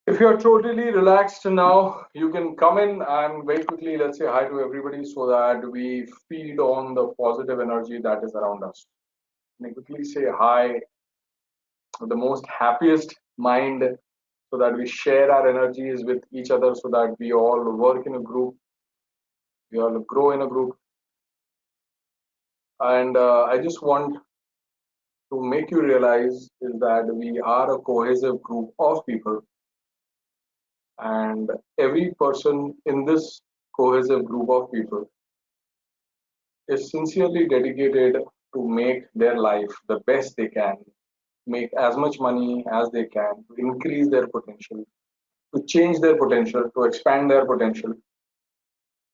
If you're totally relaxed now, you can come in and very quickly let's say hi to everybody so that we feed on the positive energy that is around us. Can you quickly say hi with the most happiest mind so that we share our energies with each other so that we all work in a group, we all grow in a group. And I just want to make you realize is that we are a cohesive group of people, and every person in this cohesive group of people is sincerely dedicated to make their life the best they can, make as much money as they can, to increase their potential, to change their potential, to expand their potential,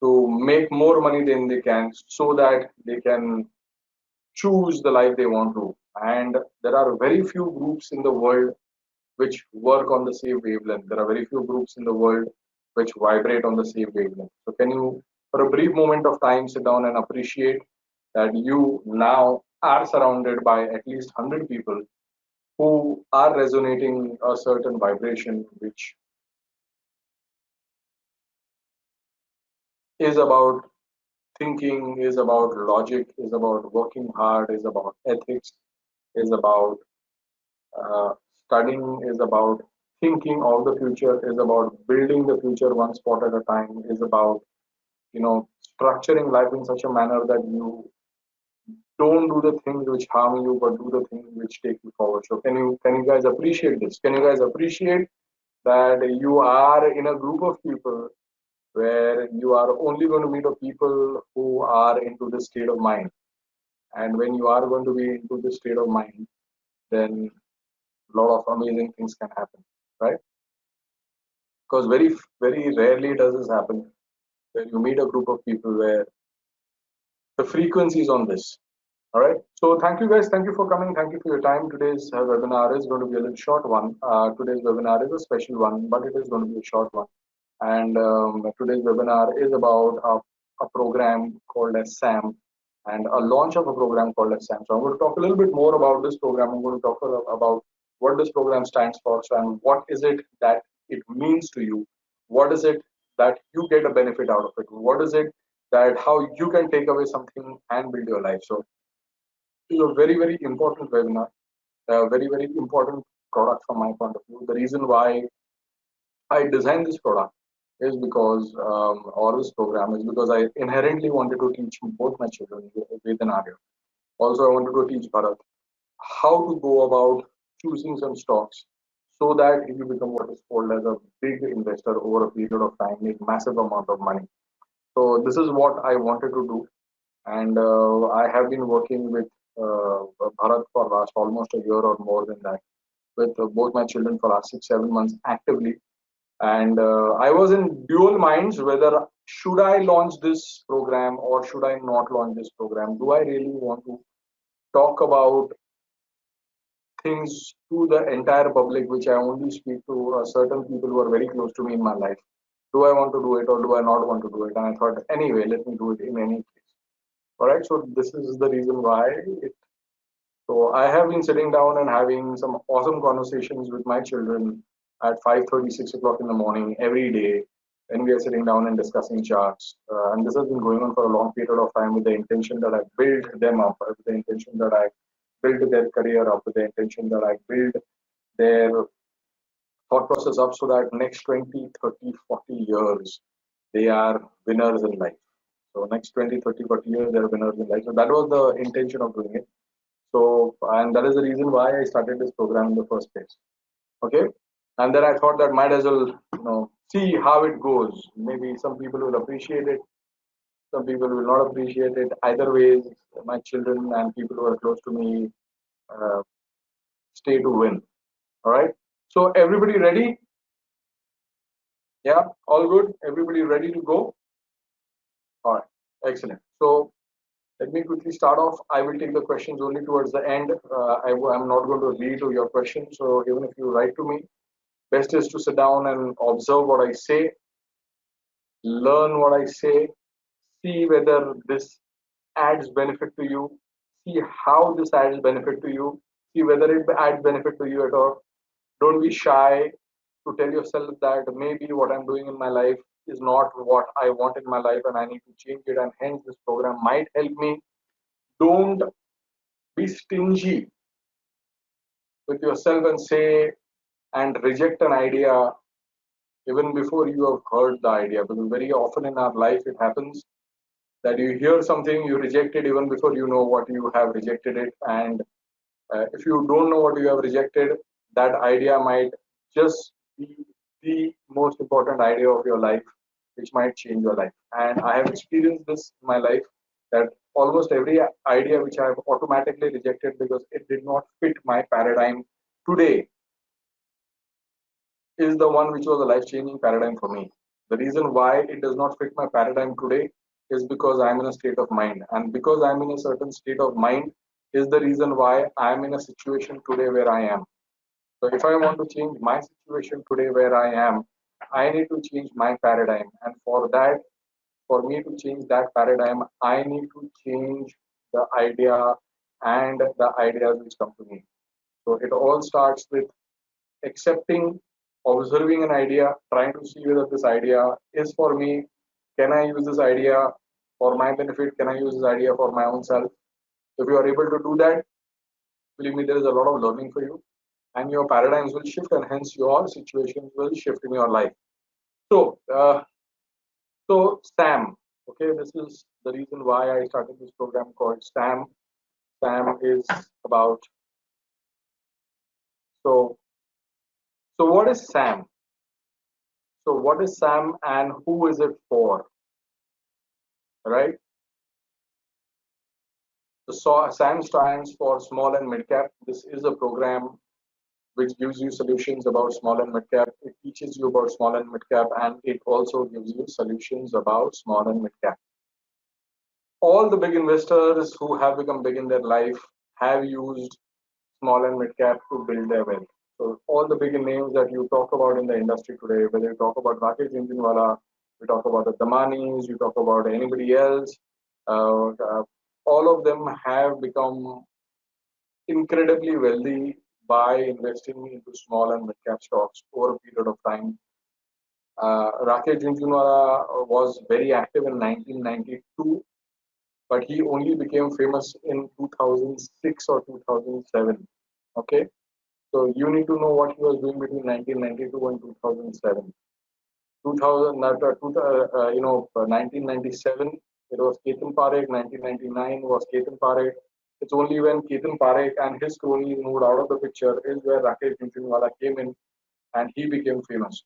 to make more money than they can so that they can choose the life they want to. And there are very few groups in the world which work on the same wavelength. There are very few groups in the world which vibrate on the same wavelength. So, can you, for a brief moment of time, sit down and appreciate that you now are surrounded by at least 100 people who are resonating a certain vibration, which is about thinking, is about logic, is about working hard, is about ethics, is about uh, studying, is about thinking of the future, is about building the future one spot at a time, is about structuring life in such a manner that you don't do the things which harm you but do the things which take you forward. So can you guys appreciate this? Can you guys appreciate that you are in a group of people where you are only going to meet a people who are into this state of mind, and when you are going to be into this state of mind, then a lot of amazing things can happen, right? Because very rarely does this happen where you meet a group of people where the frequency is on this. All right. So thank you guys. Thank you for coming. Thank you for your time. Today's webinar is going to be a little short one. Today's webinar is a special one, but it is going to be a short one. And today's webinar is about a program called as SAM and a launch of a program called as SAM. So I'm going to talk a little bit more about this program. I'm going to talk about what this program stands for, so, and what is it that it means to you. What is it that you get a benefit out of it? What is it that how you can take away something and build your life? So is a very important webinar, a very important product from my point of view. The reason why I designed this product is because, or this program is because I inherently wanted to teach both my children, Ved and Arya. Also, I wanted to teach Bharat how to go about choosing some stocks so that he will become what is called as a big investor over a period of time, make massive amount of money. So this is what I wanted to do, and I have been working with Bharat for last almost a year or more than that, with both my children for last 6 7 months actively. And I was in dual minds whether should I launch this program or should I not launch this program. Do I really want to talk about things to the entire public, which I only speak to certain people who are very close to me in my life? Do I want to do it or do I not want to do it? And I thought, anyway, let me do it in any case. All right, so this is the reason why it. So I have been sitting down and having some awesome conversations with my children at 5:30, 6 o'clock in the morning every day, when we are sitting down and discussing charts. And this has been going on for a long period of time with the intention that I build them up, with the intention that I build their career up, with the intention that I build their thought process up so that next 20, 30, 40 years, they are winners in life. So next 20, 30, 40 years, they're winners in life. So that was the intention of doing it. So, and that is the reason why I started this program in the first place. Okay. And then I thought that might as well, see how it goes. Maybe some people will appreciate it, some people will not appreciate it. Either ways, my children and people who are close to me uh, stay to win. All right. So, everybody ready? Yeah, all good. Everybody ready to go? All right. Excellent. So, let me quickly start off. I will take the questions only towards the end. I'm not going to read to your questions. So, even if you write to me, best is to sit down and observe what I say, learn what I say, see whether this adds benefit to you, see how this adds benefit to you, see whether it adds benefit to you at all. Don't be shy. to tell yourself that maybe what I'm doing in my life is not what I want in my life and I need to change it, and hence this program might help me. Don't be stingy with yourself and say and reject an idea even before you have heard the idea, because very often in our life it happens that you hear something, you reject it even before you know what you have rejected it. And if you don't know what you have rejected, that idea might just be the most important idea of your life, which might change your life. And I have experienced this in my life, that almost every idea which I have automatically rejected because it did not fit my paradigm today is the one which was a life changing paradigm for me. The reason why it does not fit my paradigm today is because I'm in a state of mind. And because I'm in a certain state of mind is the reason why I'm in a situation today where I am. So if I want to change my situation today where I am, I need to change my paradigm. And for that, for me to change that paradigm, I need to change the idea and the ideas which come to me. So it all starts with accepting, observing an idea, trying to see whether this idea is for me. Can I use this idea for my benefit? Can I use this idea for my own self? If you are able to do that, believe me, there is a lot of learning for you, and your paradigms will shift, and hence your situations will shift in your life. So, Sam, okay, this is the reason why I started this program called Sam. Sam is about so. So, what is Sam? So, what is Sam, and who is it for? Right? The SAM stands for Small and Mid Cap. This is a program which gives you solutions about small and mid cap. It teaches you about small and mid cap, and it also gives you solutions about small and mid cap. All the big investors who have become big in their life have used small and mid cap to build their wealth. So all the big names that you talk about in the industry today, whether you talk about Rakesh Jhunjhunwala, you talk about the Damanis, you talk about anybody else, uh, uh, all of them have become incredibly wealthy by investing into small and mid cap stocks over a period of time. Rakesh Jhunjhunwala was very active in 1992, but he only became famous in 2006 or 2007. Okay, so you need to know what he was doing between 1992 and 2007. 2000, 1997, it was Ketan Parekh. 1999 was Ketan Parekh. It's only when Ketan Parekh and his cronies moved out of the picture is where Rakesh Jhunjhunwala came in and he became famous,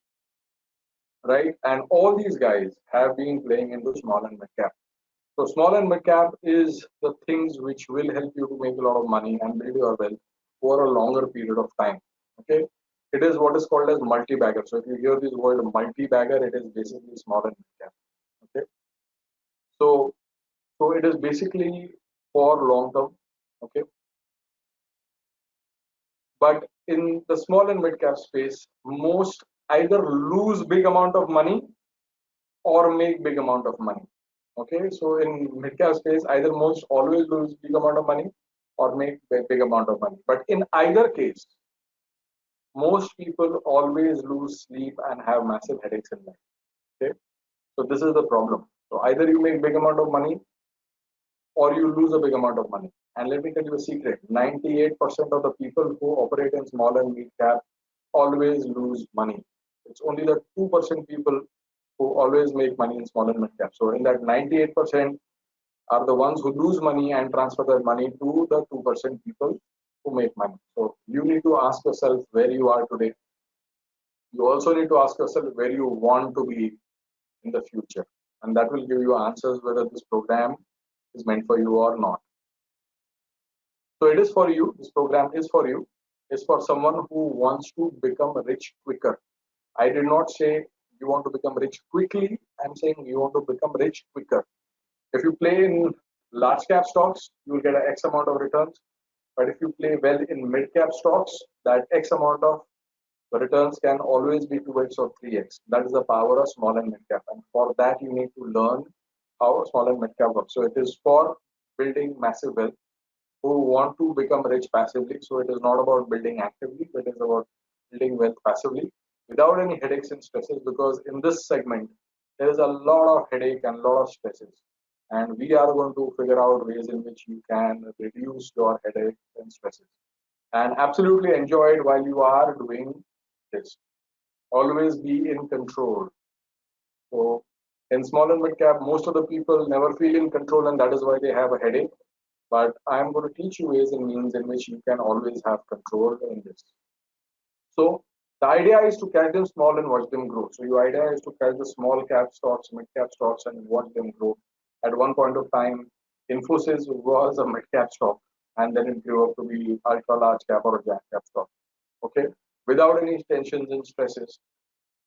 right? And all these guys have been playing into small and mid cap. So small and mid cap is the things which will help you to make a lot of money and build your wealth for a longer period of time. Okay, it is what is called as multi-bagger. So if you hear this word multi-bagger, it is basically small and mid cap. Okay, so it is basically for long term. Okay, but in the small and mid cap space, most either lose big amount of money or make big amount of money. Okay, so in mid cap space, either most always lose big amount of money or make big amount of money. But in either case, most people always lose sleep and have massive headaches in life. Okay, so this is the problem. So either you make big amount of money or you lose a big amount of money. And let me tell you a secret: 98% of the people who operate in small and mid cap always lose money. It's only the 2% people who always make money in small and mid cap. So in that 98%, are the ones who lose money and transfer their money to the 2% people who make money. So you need to ask yourself where you are today. You also need to ask yourself where you want to be in the future. And that will give you answers whether this program is meant for you or not. So it is for you. This program is for you. It's for someone who wants to become rich quicker. I did not say you want to become rich quickly. I'm saying you want to become rich quicker. If you play in large cap stocks, you will get an X amount of returns. But if you play well in mid cap stocks, that X amount of returns can always be 2x or 3x. That is the power of small and mid cap. And for that, you need to learn how small and mid cap works. So it is for building massive wealth who want to become rich passively. So it is not about building actively, but it is about building wealth passively. without any headaches and stresses, because in this segment there is a lot of headache and a lot of stresses, and we are going to figure out ways in which you can reduce your headache and stresses and absolutely enjoy it while you are doing this. Always be in control. So in small and mid cap, most of the people never feel in control, and that is why they have a headache. But I am going to teach you ways and means in which you can always have control in this. So the idea is to catch them small and watch them grow. So your idea is to catch the small cap stocks, mid cap stocks, and watch them grow. At one point of time, Infosys was a mid cap stock, and then it grew up to be ultra large cap or a giant cap stock. Okay, without any tensions and stresses,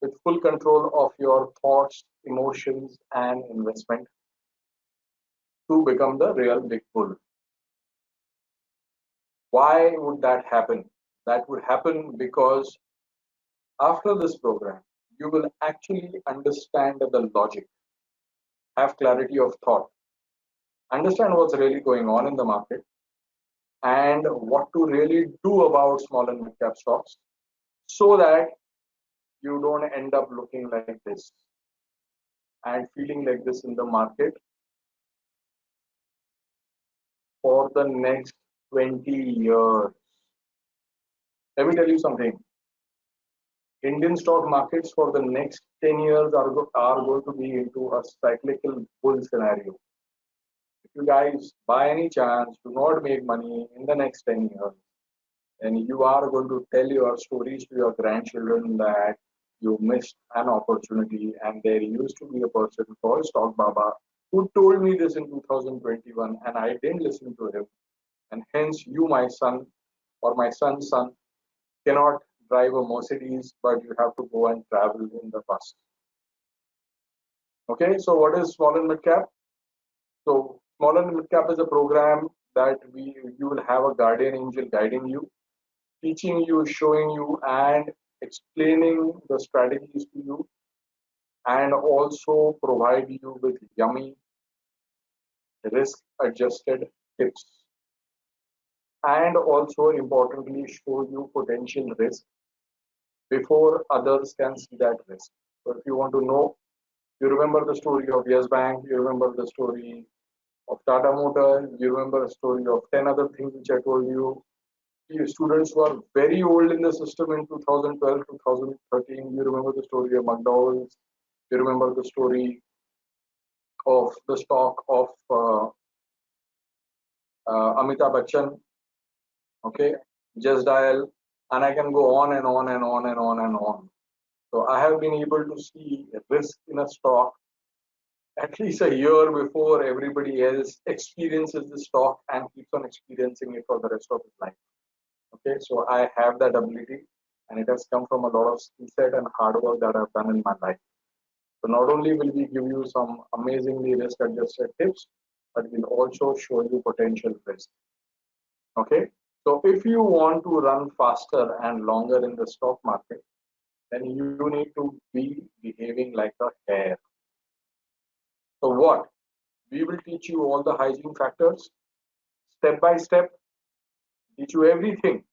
with full control of your thoughts, emotions, and investment to become the real big bull. Why would that happen? That would happen because after this program, you will actually understand the logic, have clarity of thought, understand what's really going on in the market, and what to really do about small and mid cap stocks so that you don't end up looking like this and feeling like this in the market for the next 20 years. Let me tell you something. Indian stock markets for the next 10 years are going to be into a cyclical bull scenario. If you guys, by any chance, do not make money in the next 10 years, then you are going to tell your stories to your grandchildren that you missed an opportunity, and there used to be a person called Stock Baba who told me this in 2021 and I didn't listen to him. And hence, you, my son, or my son's son, cannot drive a Mercedes, but you have to go and travel in the bus. Okay, so what is small and mid cap? So small and mid cap is a program that you will have a guardian angel guiding you, teaching you, showing you, and explaining the strategies to you, and also provide you with yummy risk adjusted tips, and also importantly show you potential risk before others can see that risk. So if you want to know, you remember the story of Yes Bank, you remember the story of Tata Motor, you remember the story of 10 other things which I told you. You students who are very old in the system in 2012, 2013, you remember the story of McDowell's, you remember the story of the stock of Amitabh Bachchan, okay, Just Dial, and I can go on and on and on and on and on. So I have been able to see a risk in a stock at least a year before everybody else experiences the stock and keeps on experiencing it for the rest of his life. Okay, so I have that ability, and it has come from a lot of skill set and hard work that I've done in my life. So not only will we give you some amazingly risk adjusted tips, but we'll also show you potential risk. Okay, so if you want to run faster and longer in the stock market, then you need to be behaving like a hare. So what? We will teach you all the hygiene factors step by step, teach you everything,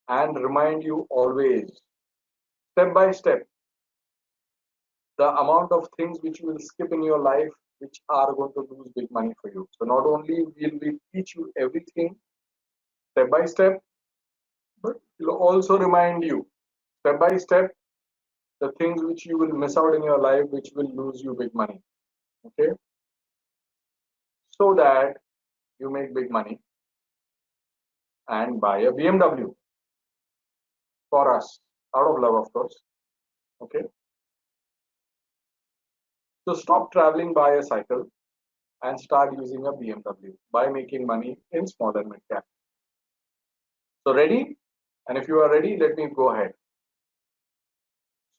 and remind you always, step by step, the amount of things which you will skip in your life which are going to lose big money for you. So not only will we teach you everything step by step, but we'll also remind you step by step the things which you will miss out in your life which will lose you big money. Okay, so that you make big money and buy a BMW for us, out of love, of course. Okay, so stop traveling by a cycle and start using a BMW by making money in small and mid cap. So ready? And if you are ready, let me go ahead.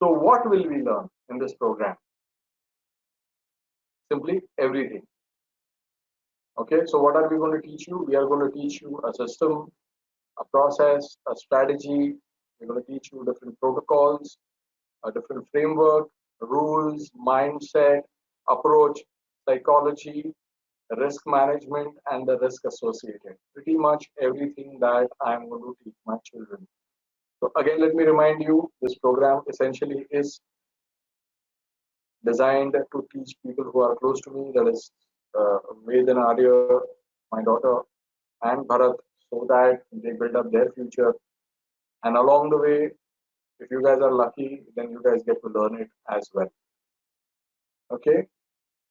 So what will we learn in this program? Simply everything. Okay, so what are we going to teach you? We are going to teach you a system, a process, a strategy. We're going to teach you different protocols, a different framework, rules, mindset, approach, psychology, risk management, and the risk associated. Pretty much everything that I'm going to teach my children. So again, let me remind you, this program essentially is designed to teach people who are close to me, that is Ved and Arya, my daughter, and Bharat, so that they build up their future. And along the way, if you guys are lucky, then you guys get to learn it as well. Okay,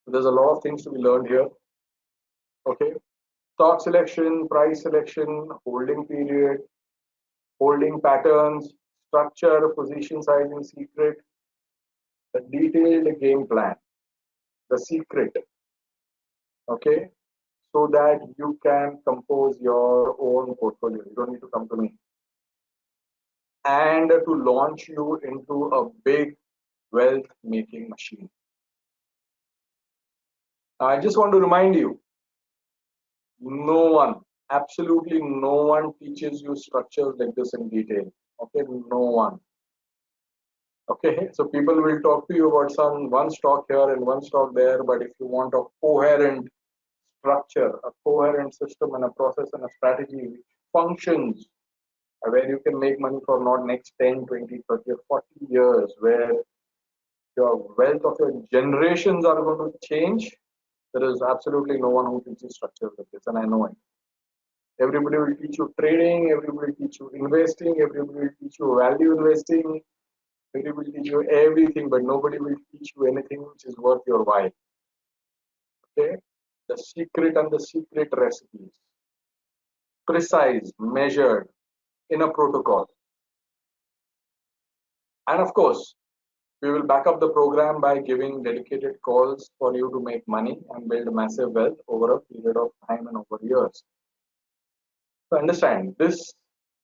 so there's a lot of things to be learned here. Okay, stock selection, price selection, holding period, holding patterns, structure, position sizing secret, the detailed game plan, the secret. Okay, so that you can compose your own portfolio. You don't need to come to me. And to launch you into a big wealth making machine. I just want to remind you, no one, absolutely no one teaches you structures like this in detail. Okay, no one. Okay, so people will talk to you about some one stock here and one stock there, but if you want a coherent structure, a coherent system and a process and a strategy which functions, where you can make money for not next 10, 20, 30, or 40 years, where your wealth of your generations are going to change, there is absolutely no one who teaches structures like this, and I know it. Everybody will teach you trading, everybody will teach you investing, everybody will teach you value investing, everybody will teach you everything, but nobody will teach you anything which is worth your while. Okay? The secret and the secret recipes. Precise, measured, in a protocol. And of course, we will back up the program by giving dedicated calls for you to make money and build massive wealth over a period of time and over years. So understand, this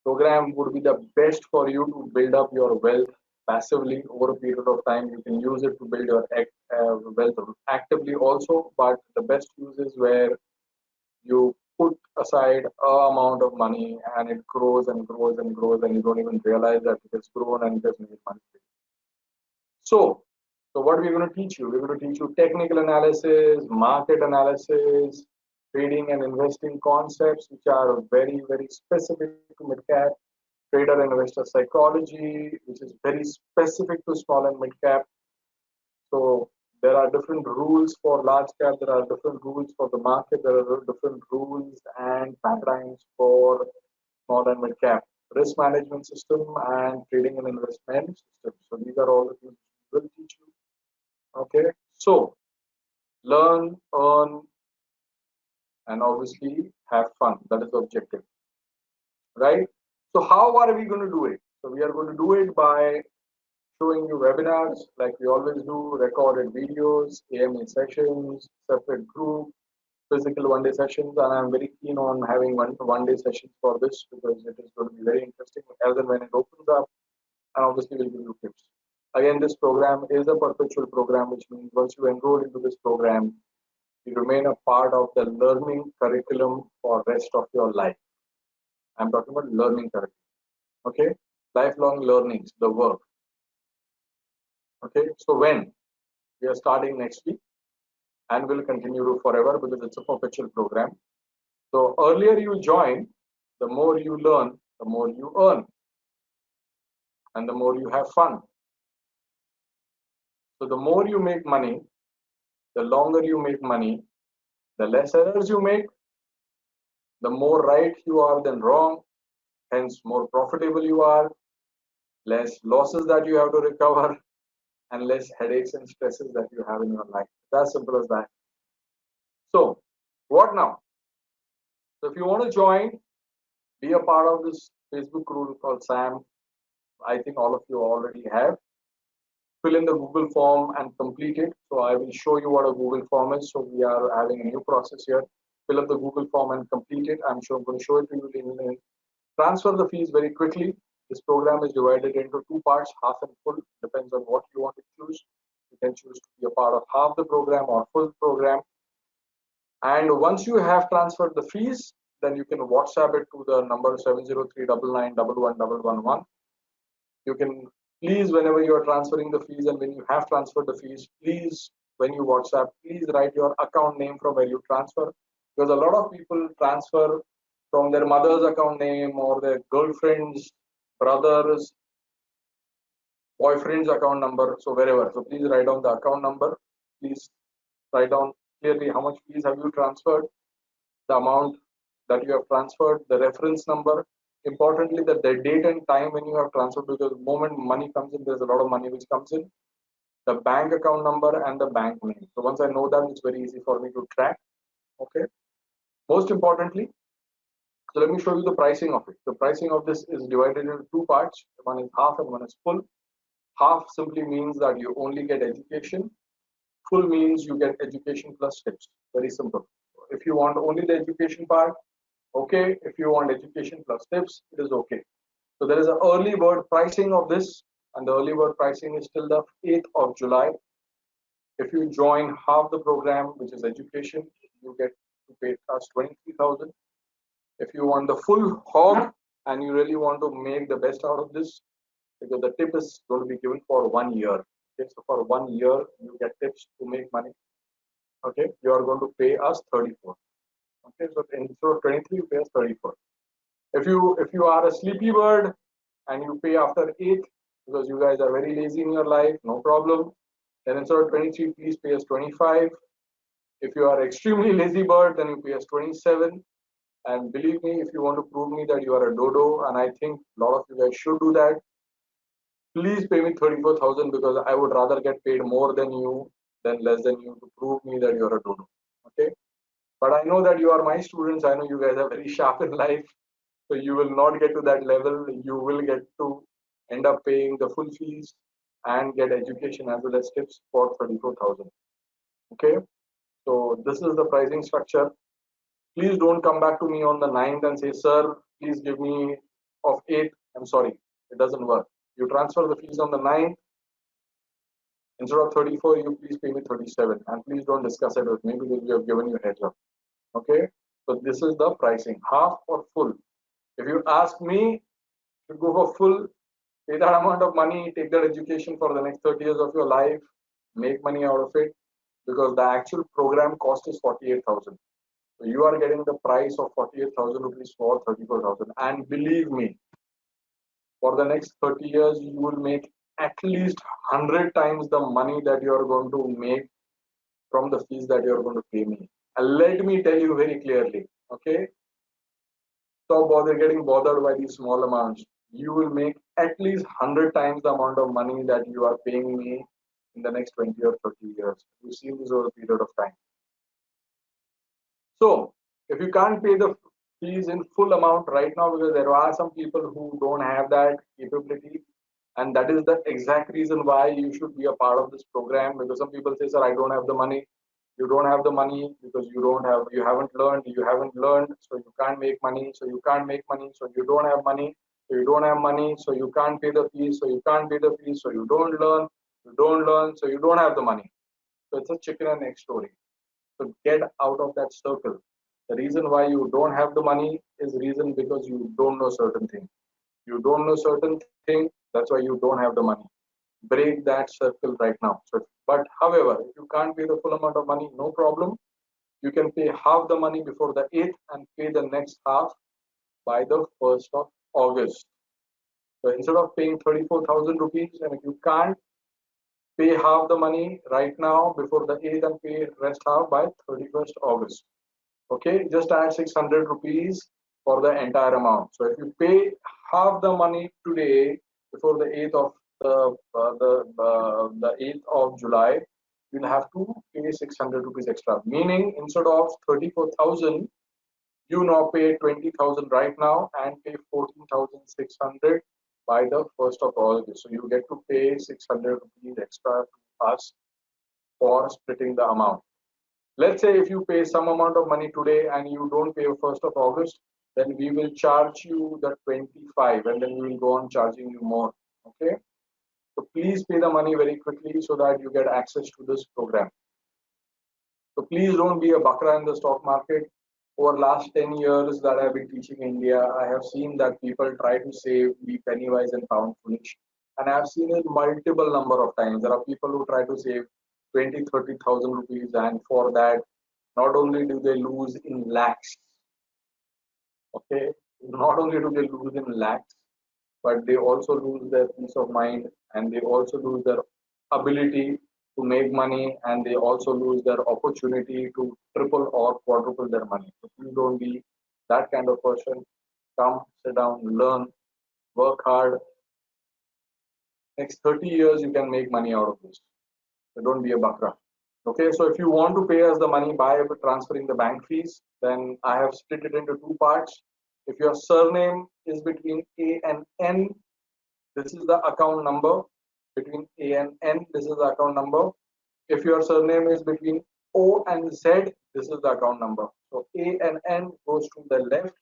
program would be the best for you to build up your wealth passively over a period of time. You can use it to build your wealth actively also, but the best use is where you put aside a amount of money and it grows and grows and grows and you don't even realize that it has grown and it has made money. So what we're going to teach you? We're going to teach you technical analysis, market analysis, trading and investing concepts, which are very, very specific to mid-cap, trader and investor psychology, which is very specific to small and mid-cap. So there are different rules for large cap, there are different rules for the market, there are different rules and paradigms for small and mid-cap. Risk management system and trading and investment system. So these are all the things we will teach you. Okay, so learn, earn, and obviously have fun. That is the objective, right? So how are we going to do it? So we are going to do it by showing you webinars like we always do, recorded videos, AMA sessions, separate group, physical one-day sessions, and I'm very keen on having one-day sessions for this because it is going to be very interesting as and when it opens up, and obviously we'll give you tips. Again, this program is a perpetual program, which means once you enroll into this program, you remain a part of the learning curriculum for rest of your life. I'm talking about learning curriculum. Okay, lifelong learnings, the work. Okay, so when we are starting next week and will continue forever because it's a perpetual program. So earlier you join, the more you learn, the more you earn, and the more you have fun. So the more you make money, the longer you make money, the less errors you make, the more right you are than wrong, hence more profitable you are, less losses that you have to recover, and less headaches and stresses that you have in your life. It's as simple as that. So what now? So if you want to join, be a part of this Facebook group called SAM. I think all of you already have. Fill in the Google form and complete it. So I will show you what a Google form is. So we are having a new process here. Fill up the Google form and complete it. I'm sure I'm going to show it to you in transfer the fees very quickly. This program is divided into two parts, half and full. Depends on what you want to choose. You can choose to be a part of half the program or full program. And once you have transferred the fees, then you can WhatsApp it to the number 70399111111. You can please, whenever you are transferring the fees and when you have transferred the fees, please, when you WhatsApp, please write your account name from where you transfer. Because a lot of people transfer from their mother's account name or their girlfriend's brother's, boyfriend's account number, so wherever. So please write down the account number. Please write down clearly how much fees have you transferred, the amount that you have transferred, the reference number. Importantly, the date and time when you have transferred, because the moment money comes in, there's a lot of money which comes in. The bank account number and the bank name. So once I know that, it's very easy for me to track. Okay. Most importantly, so let me show you the pricing of it. The pricing of this is divided into two parts. One is half and one is full. Half simply means that you only get education. Full means you get education plus tips. Very simple. If you want only the education part, okay. If you want education plus tips, it is okay. So there is an early bird pricing of this, and the early bird pricing is till the 8th of July. If you join half the program, which is education, you get to pay us 23,000. If you want the full hog and you really want to make the best out of this, because the tip is going to be given for 1 year. Okay, so for 1 year you get tips to make money. Okay, you are going to pay us 34. Okay, so instead of 23, you pay us 34. If you are a sleepy bird and you pay after 8 because you guys are very lazy in your life, no problem. Then instead of 23, please pay us 25. If you are extremely lazy bird, then you pay us 27. And believe me, if you want to prove me that you are a dodo, and I think a lot of you guys should do that, please pay me 34,000, because I would rather get paid more than you than less than you to prove me that you are a dodo. Okay. But I know that you are my students. I know you guys are very sharp in life. So you will not get to that level. You will get to end up paying the full fees and get education as well as tips for 34,000. Okay. So this is the pricing structure. Please don't come back to me on the 9th and say, sir, please give me of 8th. I'm sorry, it doesn't work. You transfer the fees on the 9th. Instead of 34, you please pay me 37. And please don't discuss it with me, because we have given you a heads up. Okay. So this is the pricing, half or full. If you ask me to go for full, pay that amount of money, take that education for the next 30 years of your life, make money out of it, because the actual program cost is 48,000. So you are getting the price of 48,000 rupees for 34,000. And believe me, for the next 30 years, you will make at least 100 times the money that you are going to make from the fees that you are going to pay me. And let me tell you very clearly, okay? Stop getting bothered by these small amounts. You will make at least 100 times the amount of money that you are paying me in the next 20 or 30 years. You see this over a period of time. So if you can't pay the fees in full amount right now, because there are some people who don't have that capability, and that is the exact reason why you should be a part of this program. Because some people say, sir, I don't have the money. You don't have the money because you haven't learned, so you can't make money, so you can't make money, so you don't have money, so you don't have money, so you can't pay the fees, so you can't pay the fees, so you don't learn, so you don't have the money. So it's a chicken and egg story. So get out of that circle. The reason why you don't have the money is reason because you don't know certain things. You don't know certain things, that's why you don't have the money. Break that circle right now. So, but however, if you can't pay the full amount of money, no problem. You can pay half the money before the 8th and pay the next half by the 1st of August. So instead of paying 34,000 rupees, and if you can't, pay half the money right now before the 8th and pay rest half by 31st August. Okay, just add 600 rupees for the entire amount. So if you pay half the money today before the 8th of the 8th of July, you'll have to pay 600 rupees extra. Meaning instead of 34,000, you now pay 20,000 right now and pay 14,600 by the 1st of August. So you get to pay 600 rupees extra to us for splitting the amount. Let's say if you pay some amount of money today and you don't pay 1st of August, then we will charge you the 25, and then we will go on charging you more. Okay. So please pay the money very quickly so that you get access to this program. So please don't be a bakra in the stock market. Over last 10 years that I have been teaching India, I have seen that people try to save, be penny wise and pound foolish. And I have seen it multiple number of times. There are people who try to save 20, 30,000 rupees, and for that, not only do they lose in lakhs, okay, not only do they lose in lakhs, but they also lose their peace of mind, and they also lose their ability to make money, and they also lose their opportunity to triple or quadruple their money. If you don't be that kind of person, come, sit down, learn, work hard. Next 30 years, you can make money out of this. So don't be a bakra. Okay, so if you want to pay us the money by transferring the bank fees, then I have split it into two parts. If your surname is between A and N, this is the account number. Between A and N, this is the account number. If your surname is between O and Z, this is the account number. So A and N goes to the left,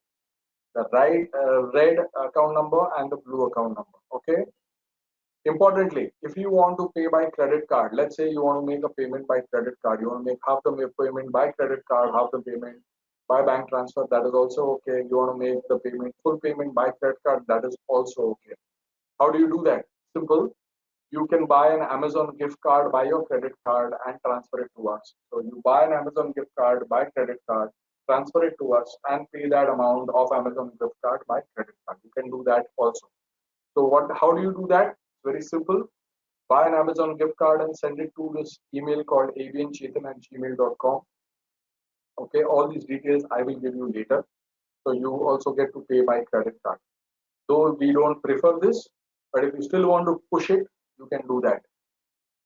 the right, red account number and the blue account number. Okay. Importantly, if you want to pay by credit card, let's say you want to make a payment by credit card, you want to make half the payment by credit card, half the payment by bank transfer, that is also okay. You want to make the payment, full payment by credit card, that is also okay. How do you do that? Simple. You can buy an Amazon gift card by your credit card and transfer it to us. So you buy an Amazon gift card by credit card, transfer it to us, and pay that amount of Amazon gift card by credit card. You can do that also. So what? How do you do that? Very simple. Buy an Amazon gift card and send it to this email called abnchetan@gmail.com. Okay, all these details I will give you later. So you also get to pay by credit card. Though we don't prefer this, but if you still want to push it, you can do that.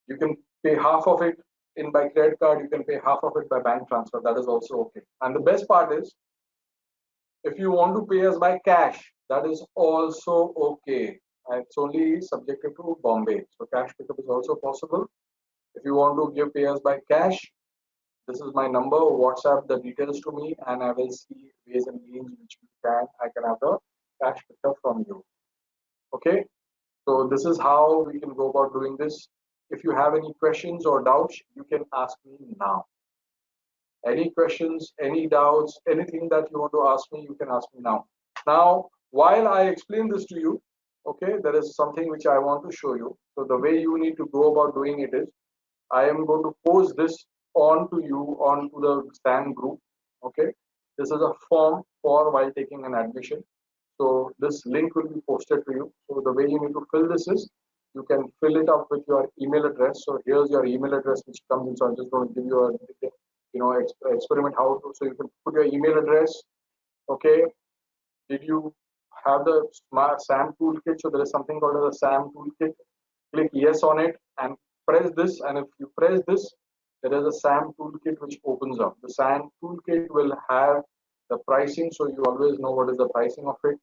You can pay half of it in by credit card, you can pay half of it by bank transfer. That is also okay. And the best part is, if you want to pay us by cash, that is also okay. It's only subjected to Bombay. So cash pickup is also possible. If you want to pay us by cash, this is my number. WhatsApp the details to me, and I will see ways and means which I can have the cash pickup from you. Okay. So this is how we can go about doing this. If you have any questions or doubts, you can ask me now. Any questions, any doubts, anything that you want to ask me, you can ask me now. Now, while I explain this to you, okay, there is something which I want to show you. So the way you need to go about doing it is, I am going to post this onto you onto the SAN group. Okay, this is a form for while taking an admission. So this link will be posted to you. So the way you need to fill this is, you can fill it up with your email address. So here's your email address which comes in. So I'm just going to give you a experiment how to. So you can put your email address. Okay, did you have the smart SAM toolkit? So there is something called as a SAM toolkit. Click yes on it and press this. And if you press this, there is a SAM toolkit which opens up. The SAM toolkit will have the pricing, so you always know what is the pricing of it.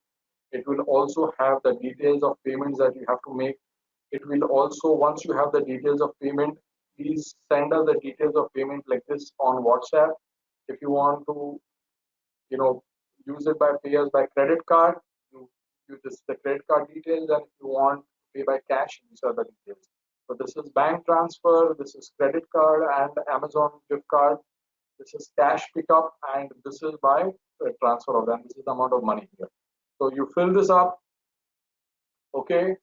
It will also have the details of payments that you have to make. It will also, once you have the details of payment, please send us the details of payment like this on WhatsApp. If you want to, use it by pay us by credit card, you use the credit card details, and if you want to pay by cash, these are the details. So this is bank transfer, this is credit card and Amazon gift card, this is cash pickup, and this is by transfer of them. This is the amount of money here. So you fill this up, okay,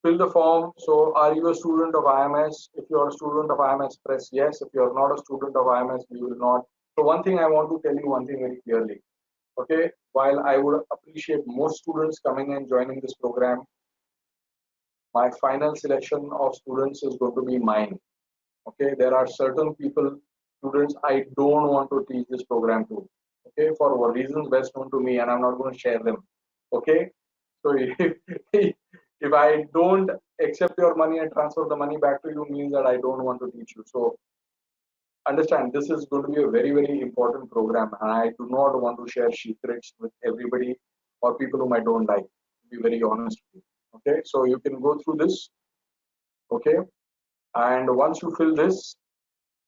fill the form. So are you a student of IMS? If you are a student of IMS, press yes. If you are not a student of IMS, you will not. So one thing I want to tell you one thing very clearly. Okay, while I would appreciate most students coming and joining this program, my final selection of students is going to be mine. Okay, there are certain people, students I don't want to teach this program to. Okay, for reasons best known to me, and I'm not going to share them. Okay, so if I don't accept your money and transfer the money back to you, means that I don't want to teach you. So understand, this is going to be a very, very important program, and I do not want to share secrets with everybody or people whom I don't like, to be very honest with you. Okay, so you can go through this. Okay, and once you fill this,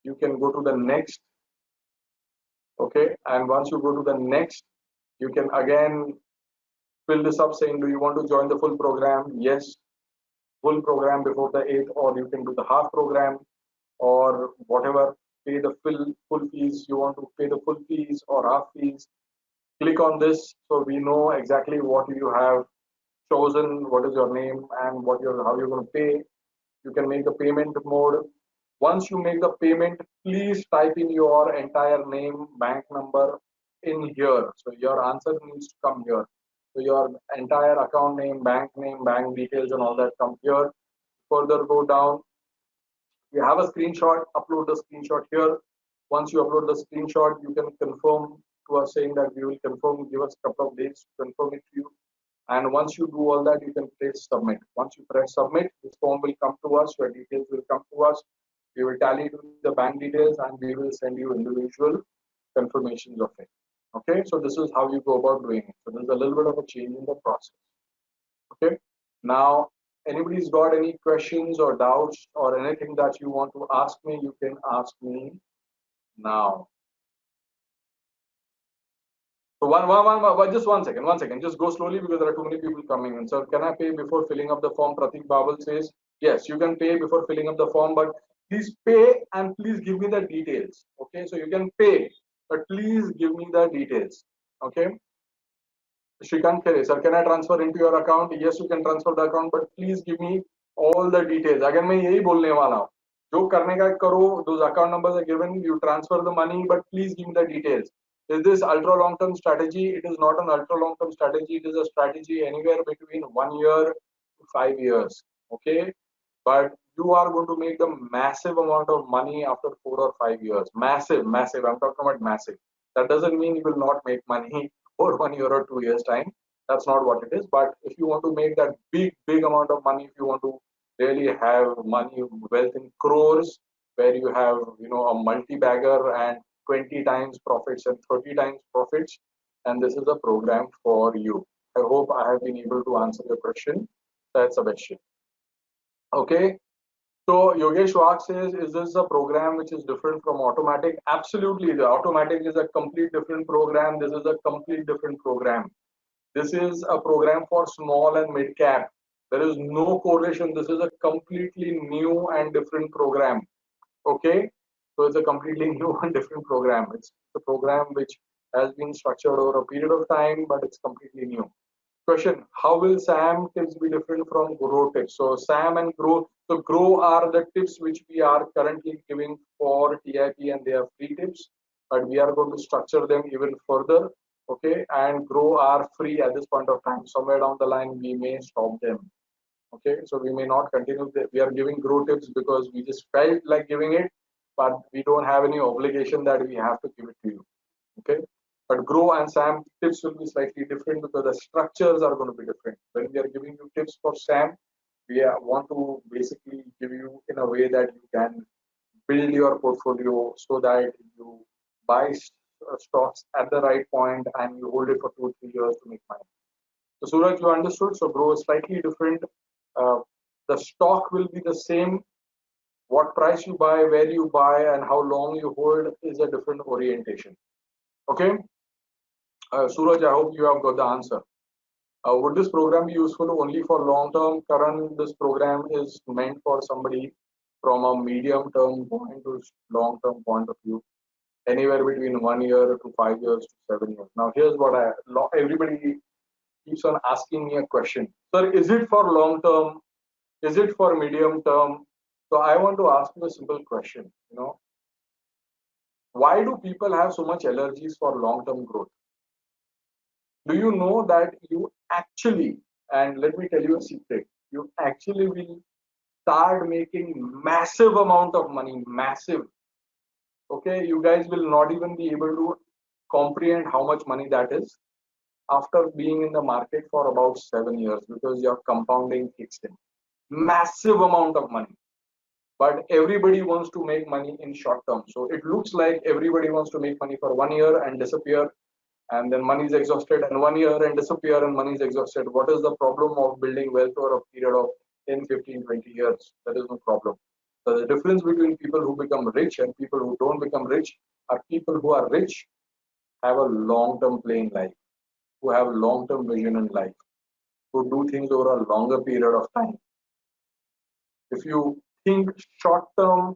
you can go to the next. Okay, and once you go to the next, you can again fill this up saying, do you want to join the full program? Yes, full program before the 8th, or you can do the half program or whatever. Pay the full fees. You want to pay the full fees or half fees, click on this so we know exactly what you have chosen, what is your name, and how you're going to pay. You can make the payment mode. Once you make the payment, please type in your entire name, bank number in here. So your answer needs to come here. So your entire account name, bank details, and all that come here. Further go down, you have a screenshot, upload the screenshot here. Once you upload the screenshot, you can confirm to us saying that we will confirm, give us a couple of days to confirm it to you. And once you do all that, you can press submit. Once you press submit, this form will come to us, your details will come to us. We will tally to the bank details and we will send you individual confirmations of it. Okay, so this is how you go about doing it. So there's a little bit of a change in the process. Okay, now anybody's got any questions or doubts or anything that you want to ask me, you can ask me now. So just one second. Just go slowly because there are too many people coming in. So can I pay before filling up the form? Pratik Babal says, yes, you can pay before filling up the form, but please pay and please give me the details. Okay, so you can pay, but please give me the details. Okay. Shrikant Khere, sir, can I transfer into your account? Yes, you can transfer the account, but please give me all the details. Again, मैं यही बोलने वाला हूँ. जो करने का करो, those account numbers are given, you transfer the money, but please give me the details. Is this ultra long term strategy? It is not an ultra long term strategy. It is a strategy anywhere between 1 year to 5 years. Okay, but you are going to make a massive amount of money after 4 or 5 years. Massive. I'm talking about massive. That doesn't mean you will not make money for 1 year or 2 years time. That's not what it is. But if you want to make that big amount of money, if you want to really have money, wealth in crores, where you have a multi-bagger and 20 times profits and 30 times profits, and this is a program for you. I hope I have been able to answer your question. That's a question. Okay. So Yogesh Wag says, is this a program which is different from automatic? Absolutely. The automatic is a complete different program. This is a complete different program. This is a program for small and mid cap. There is no correlation. This is a completely new and different program. Okay. So it's a completely new and different program. It's a program which has been structured over a period of time, but it's completely new. Question: how will SAM tips be different from Grow tips? So SAM and Grow. So Grow are the tips which we are currently giving for TIP, and they are free tips, but we are going to structure them even further. Okay, and Grow are free at this point of time. Somewhere down the line, we may stop them. Okay, so we may not continue. We are giving Grow tips because we just felt like giving it, but we don't have any obligation that we have to give it to you. Okay, but Grow and SAM tips will be slightly different because the structures are going to be different. When we are giving you tips for SAM, we want to basically give you in a way that you can build your portfolio so that you buy stocks at the right point and you hold it for 2 or 3 years to make money. So Suraj, you understood. So Grow is slightly different. Uh, the stock will be the same. What price you buy, where you buy, and how long you hold is a different orientation. Okay. Suraj, I hope you have got the answer. Would this program be useful only for long term? Karan, this program is meant for somebody from a medium term point to long term point of view, anywhere between 1 year to 5 years to 7 years. Now, here's what everybody keeps on asking me a question. Sir, is it for long term? Is it for medium term? So I want to ask you a simple question. Why do people have so much allergies for long term growth? Do you know that you actually, and let me tell you a secret, you actually will start making massive amount of money, massive. Okay, you guys will not even be able to comprehend how much money that is after being in the market for about 7 years because your compounding kicks in. Massive amount of money. But everybody wants to make money in short term. So it looks like everybody wants to make money for 1 year and disappear, and then money is exhausted, and 1 year and disappear and money is exhausted. What is the problem of building wealth over a period of 10, 15, 20 years? There is no problem. So the difference between people who become rich and people who don't become rich are people who are rich, have a long-term play in life, who have long-term vision in life, who do things over a longer period of time. If you think short-term,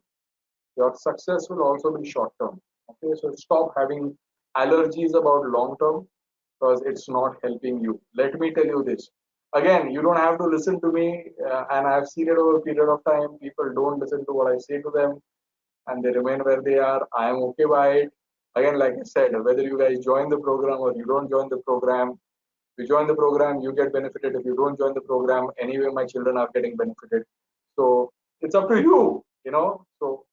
your success will also be short-term. Okay, so stop having allergies about long-term because it's not helping you. Let me tell you this. Again, you don't have to listen to me, and I've seen it over a period of time. People don't listen to what I say to them, and they remain where they are. I am okay by it. Again, like I said, whether you guys join the program or you don't join the program, You join the program, you get benefited. If you don't join the program, anyway, my children are getting benefited. So it's up to you, you know. So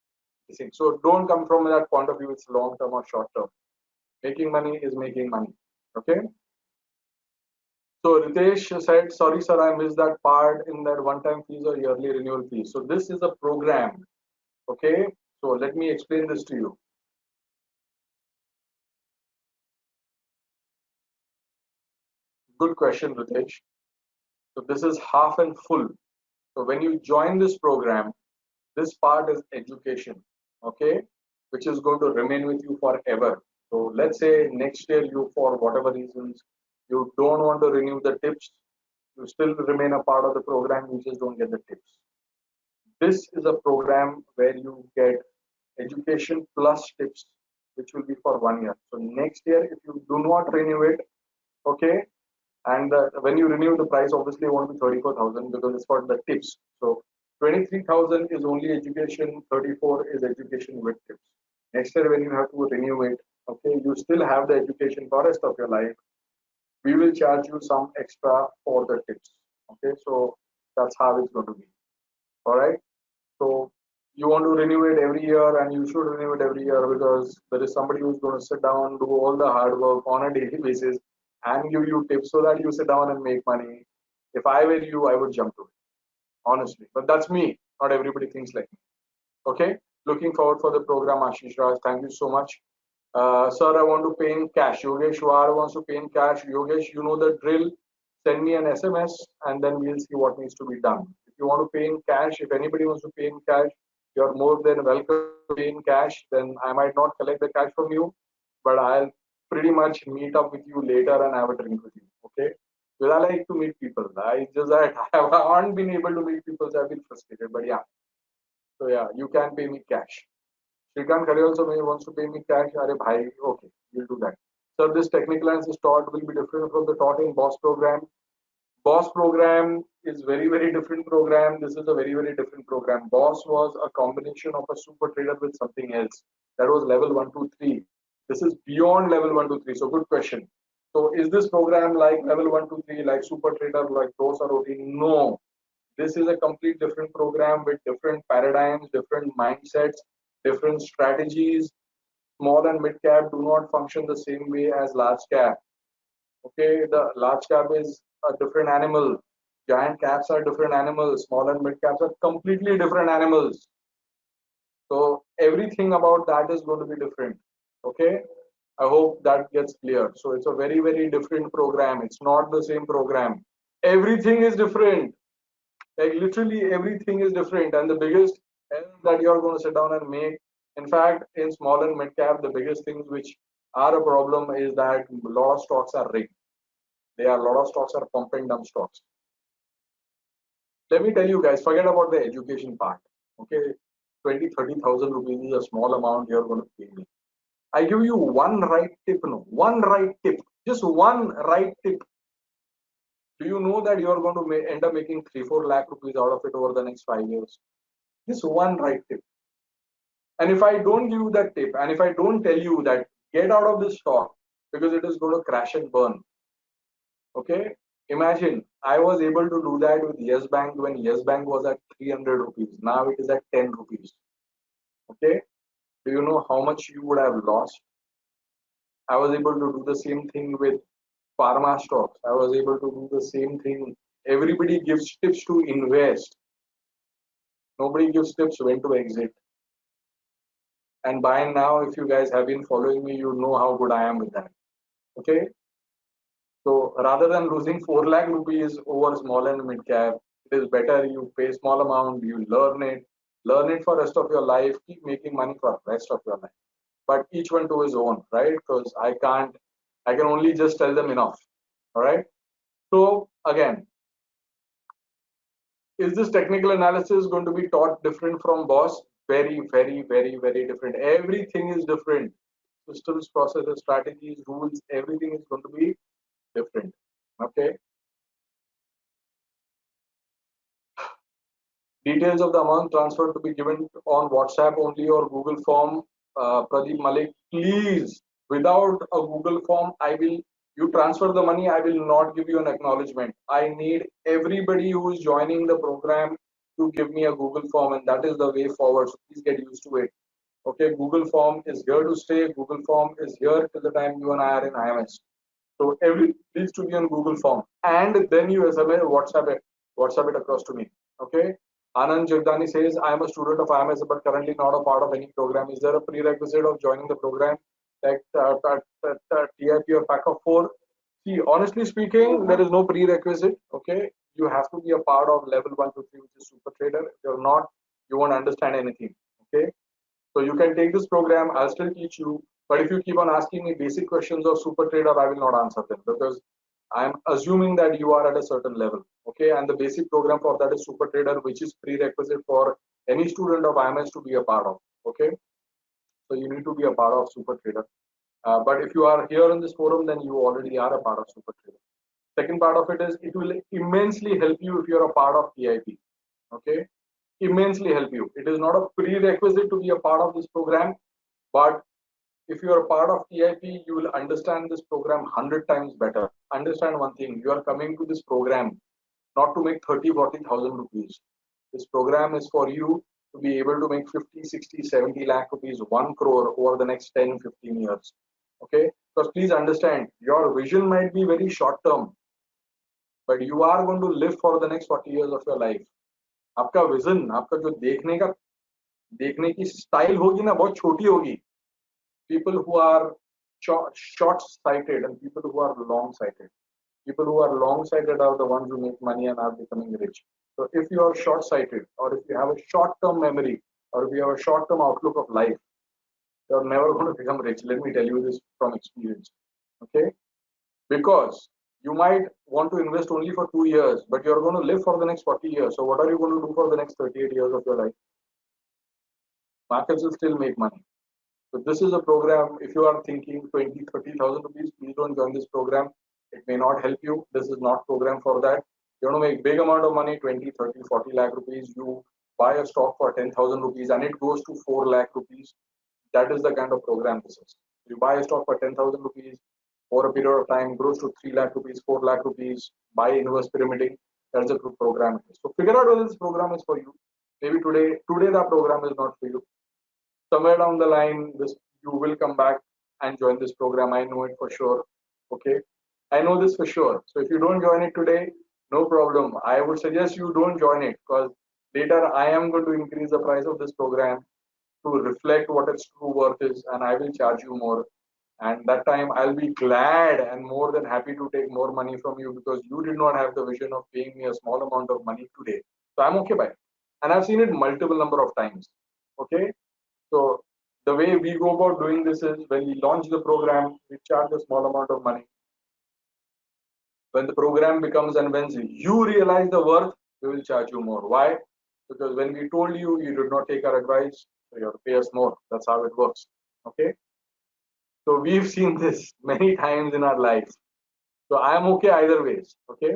don't come from that point of view. It's long term or short term. Making money is making money. Okay. So Ritesh said, sorry, sir, I missed that part in that one-time fees or yearly renewal fees. So this is a program. Okay. So let me explain this to you. Good question, Ritesh. So this is half and full. So when you join this program, this part is education, okay, which is going to remain with you forever. So let's say next year you, for whatever reasons, you don't want to renew the tips, you still remain a part of the program, you just don't get the tips. This is a program where you get education plus tips, which will be for 1 year. So next year, if you do not renew it, okay, and when you renew the price, obviously it won't be 34,000 because it's for the tips. So 23,000 is only education, 34 is education with tips. Next year when you have to renew it, okay, you still have the education for the rest of your life. We will charge you some extra for the tips. Okay, so that's how it's going to be. All right. So you want to renew it every year, and you should renew it every year because there is somebody who's going to sit down, do all the hard work on a daily basis, and give you tips so that you sit down and make money. If I were you, I would jump to it, honestly. But that's me. Not everybody thinks like me. Okay. Looking forward for the program, Ashish Raj. Thank you so much. Sir, I want to pay in cash. Yogesh War wants to pay in cash. Yogesh, you know the drill. Send me an SMS and then we'll see what needs to be done. If you want to pay in cash, if anybody wants to pay in cash, you're more than welcome to pay in cash. Then I might not collect the cash from you, but I'll pretty much meet up with you later and have a drink with you. Okay? Because I like to meet people. I just that I haven't been able to meet people, so I've been frustrated. But yeah, so yeah, you can pay me cash. Shrikant Khare also may wants to pay me cash. Are bhai, okay, we'll do that. So this technical analysis taught will be different from the taught in BOSS program. BOSS program is very different program. This is a very different program. BOSS was a combination of a super trader with something else. That was level 1 2 3. This is beyond level 1 2 3. So good question. So is this program like level 1 2 3, like super trader, like those are OT? No. This is a complete different program with different paradigms, different mindsets, different strategies. Small and mid cap do not function the same way as large cap. Okay, the large cap is a different animal. Giant caps are different animals. Small and mid caps are completely different animals. So everything about that is going to be different. Okay, I hope that gets clear. So it's a very different program. It's not the same program. Everything is different. Like literally everything is different. And the biggest error that you're going to sit down and make, in fact, in small and mid cap, the biggest things which are a problem is that a lot of stocks are rigged. There are a lot of stocks are pump and dump stocks. Let me tell you guys, forget about the education part. Okay, 20, 30,000 rupees is a small amount you're going to pay me. I give you one right tip, no, one right tip, just one right tip. Do you know that you're going to end up making 3 4 lakh rupees out of it over the next 5 years? Just one right tip. And if I don't give you that tip, and if I don't tell you that get out of this stock because it is going to crash and burn, okay? Imagine I was able to do that with Yes Bank when Yes Bank was at 300 rupees. Now it is at 10 rupees. Okay? Do you know how much you would have lost? I was able to do the same thing with pharma stocks. I was able to do the same thing. Everybody gives tips to invest. Nobody gives tips when to exit. And by now, if you guys have been following me, you know how good I am with that. Okay? So rather than losing 4 lakh rupees over small and mid cap, it is better you pay small amount, you learn it for rest of your life, keep making money for rest of your life. But each one to his own, right? Because I can only just tell them enough. All right. So again, is this technical analysis going to be taught different from BOSS? Very different. Everything is different. Systems, processes, strategies, rules, everything is going to be different. Okay. Details of the amount transferred to be given on WhatsApp only or Google form. Pradeep Malik, please, without a Google form, I will You transfer the money, I will not give you an acknowledgement. I need everybody who is joining the program to give me a Google form, and that is the way forward. So please get used to it. Okay, Google form is here to stay. Google form is here till the time you and I are in IMS. So every needs to be on Google form, and then you SMS, WhatsApp it across to me. Okay. Anand Jagdani says, I am a student of IMS but currently not a part of any program. Is there a prerequisite of joining the program like TIP or pack of 4? See, honestly speaking, there is no prerequisite. Okay. You have to be a part of level 1 to 3, which is Super Trader. If you're not, you won't understand anything. Okay. So you can take this program, I'll still teach you. But if you keep on asking me basic questions of Super Trader, I will not answer them because I'm assuming that you are at a certain level. Okay, and the basic program for that is Super Trader, which is prerequisite for any student of IMS to be a part of. Okay, so you need to be a part of Super Trader. But if you are here in this forum, then you already are a part of Super Trader. Second part of it is it will immensely help you if you're a part of TIP. Okay, immensely help you. It is not a prerequisite to be a part of this program, but if you are a part of TIP, you will understand this program 100 times better. Understand one thing, you are coming to this program not to make 30-40,000 rupees. This program is for you to be able to make 50, 60, 70 lakh rupees, 1 crore over the next 10, 15 years. Okay, because please understand, your vision might be very short term, but you are going to live for the next 40 years of your life. आपका vision, आपका जो देखने की style होगी ना, बहुत छोटी होगी. People who are short sighted and people who are long sighted. People who are long sighted are the ones who make money and are becoming rich. So if you are short sighted, or if you have a short term memory, or if you have a short term outlook of life, you're never going to become rich. Let me tell you this from experience. Okay, because you might want to invest only for 2 years, but you're going to live for the next 40 years. So what are you going to do for the next 38 years of your life? Markets will still make money. So this is a program. If you are thinking 20, 30,000 rupees, please don't join this program. It may not help you. This is not program for that. You want to make big amount of money, 20, 30, 40 lakh rupees. You buy a stock for 10,000 rupees and it goes to 4 lakh rupees. That is the kind of program this is. You buy a stock for 10,000 rupees over a period of time, grows to 3 lakh rupees, 4 lakh rupees, buy inverse pyramiding. That's a good program. So figure out whether this program is for you. Maybe today the program is not for you. Somewhere down the line, this you will come back and join this program. I know it for sure. Okay, I know this for sure. So if you don't join it today, no problem. I would suggest you don't join it because later I am going to increase the price of this program to reflect what its true worth is, and I will charge you more. And that time I'll be glad and more than happy to take more money from you because you did not have the vision of paying me a small amount of money today. So I'm okay by it, and I've seen it multiple number of times. Okay, so the way we go about doing this is when we launch the program, we charge a small amount of money. When the program becomes and when you realize the worth, we will charge you more. Why? Because when we told you, you did not take our advice, so you have to pay us more. That's how it works. Okay. So we've seen this many times in our lives. So I am okay either ways. Okay.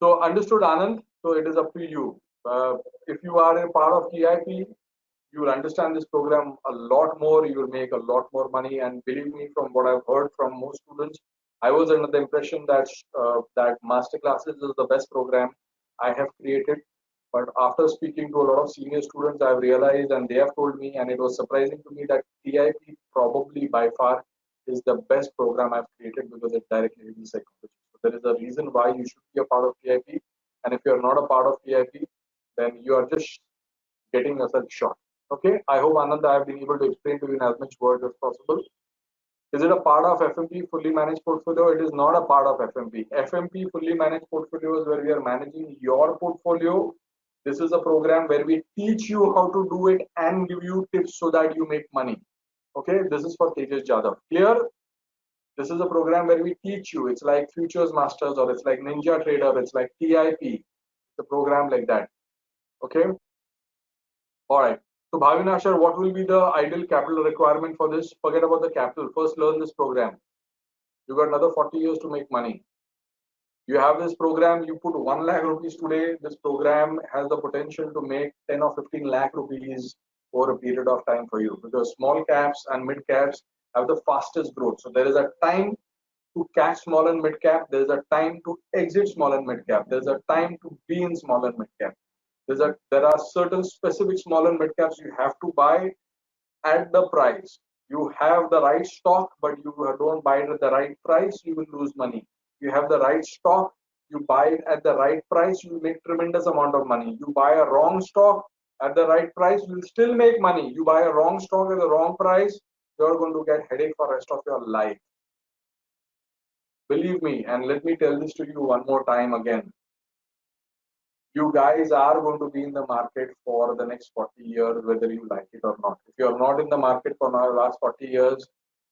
So understood, Anand. So it is up to you. If you are a part of TIP, you will understand this program a lot more. You will make a lot more money. And believe me, from what I've heard from most students, I was under the impression that that master classes is the best program I have created. But after speaking to a lot of senior students, I've realized, and they have told me, and it was surprising to me that TIP probably by far is the best program I've created because it directly reveals psychology. So there is a reason why you should be a part of TIP. And if you're not a part of TIP, then you are just getting yourself shot. Okay, I hope Anand, I have been able to explain to you in as much words as possible. Is it a part of FMP fully managed portfolio? It is not a part of FMP. FMP fully managed portfolio is where we are managing your portfolio. This is a program where we teach you how to do it and give you tips so that you make money. Okay, this is for Tejas Jadhav. Clear? This is a program where we teach you. It's like Futures Masters or it's like Ninja Trader. It's like TIP. It's a program like that. Okay. All right. So Bhavina sir, what will be the ideal capital requirement for this? Forget about the capital. First learn this program. You got another 40 years to make money. You have this program, you put 1 lakh rupees today. This program has the potential to make 10 or 15 lakh rupees over a period of time for you because small caps and mid caps have the fastest growth. So there is a time to catch small and mid cap. There's a time to exit small and mid cap. There's a time to be in small and mid cap. There are certain specific small and mid caps you have to buy at the price. You have the right stock, but you don't buy it at the right price, you will lose money. You have the right stock, you buy it at the right price, you will make tremendous amount of money. You buy a wrong stock at the right price, you will still make money. You buy a wrong stock at the wrong price, you're going to get headache for the rest of your life. Believe me, and let me tell this to you one more time again. You guys are going to be in the market for the next 40 years, whether you like it or not. If you are not in the market for the last 40 years,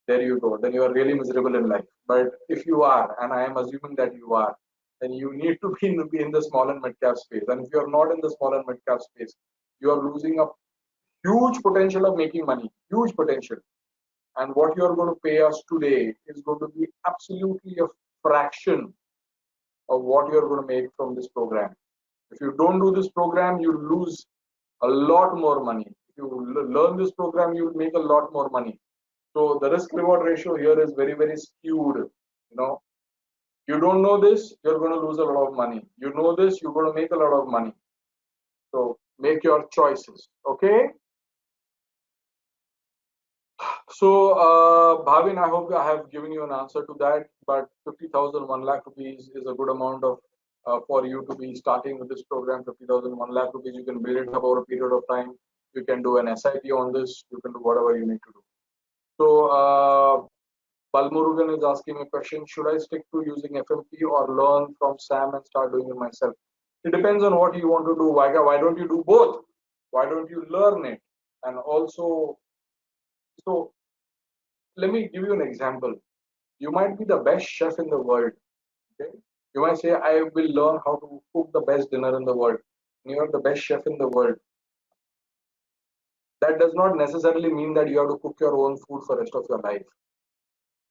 there you go. Then you are really miserable in life. But if you are, and I am assuming that you are, then you need to be in the small and mid cap space. And if you are not in the small and mid cap space, you are losing a huge potential of making money, huge potential. And what you are going to pay us today is going to be absolutely a fraction of what you are going to make from this program. If you don't do this program, you lose a lot more money. If you learn this program, you will make a lot more money. So the risk reward ratio here is very, very skewed. You know, you don't know this, you're going to lose a lot of money. You know this, you're going to make a lot of money. So make your choices. Okay. So Bhavin, I hope I have given you an answer to that. But 50,000, 1 lakh rupees is a good amount of for you to be starting with this program. 50,000, 1 lakh rupees, you can build it up over a period of time. You can do an SIP on this. You can do whatever you need to do. So Balmurugan is asking a question: should I stick to using FMP or learn from Sam and start doing it myself? It depends on what you want to do. Why don't you do both? Why don't you learn it? And also, so let me give you an example. You might be the best chef in the world. Okay? You might say, I will learn how to cook the best dinner in the world. And you are the best chef in the world. That does not necessarily mean that you have to cook your own food for the rest of your life.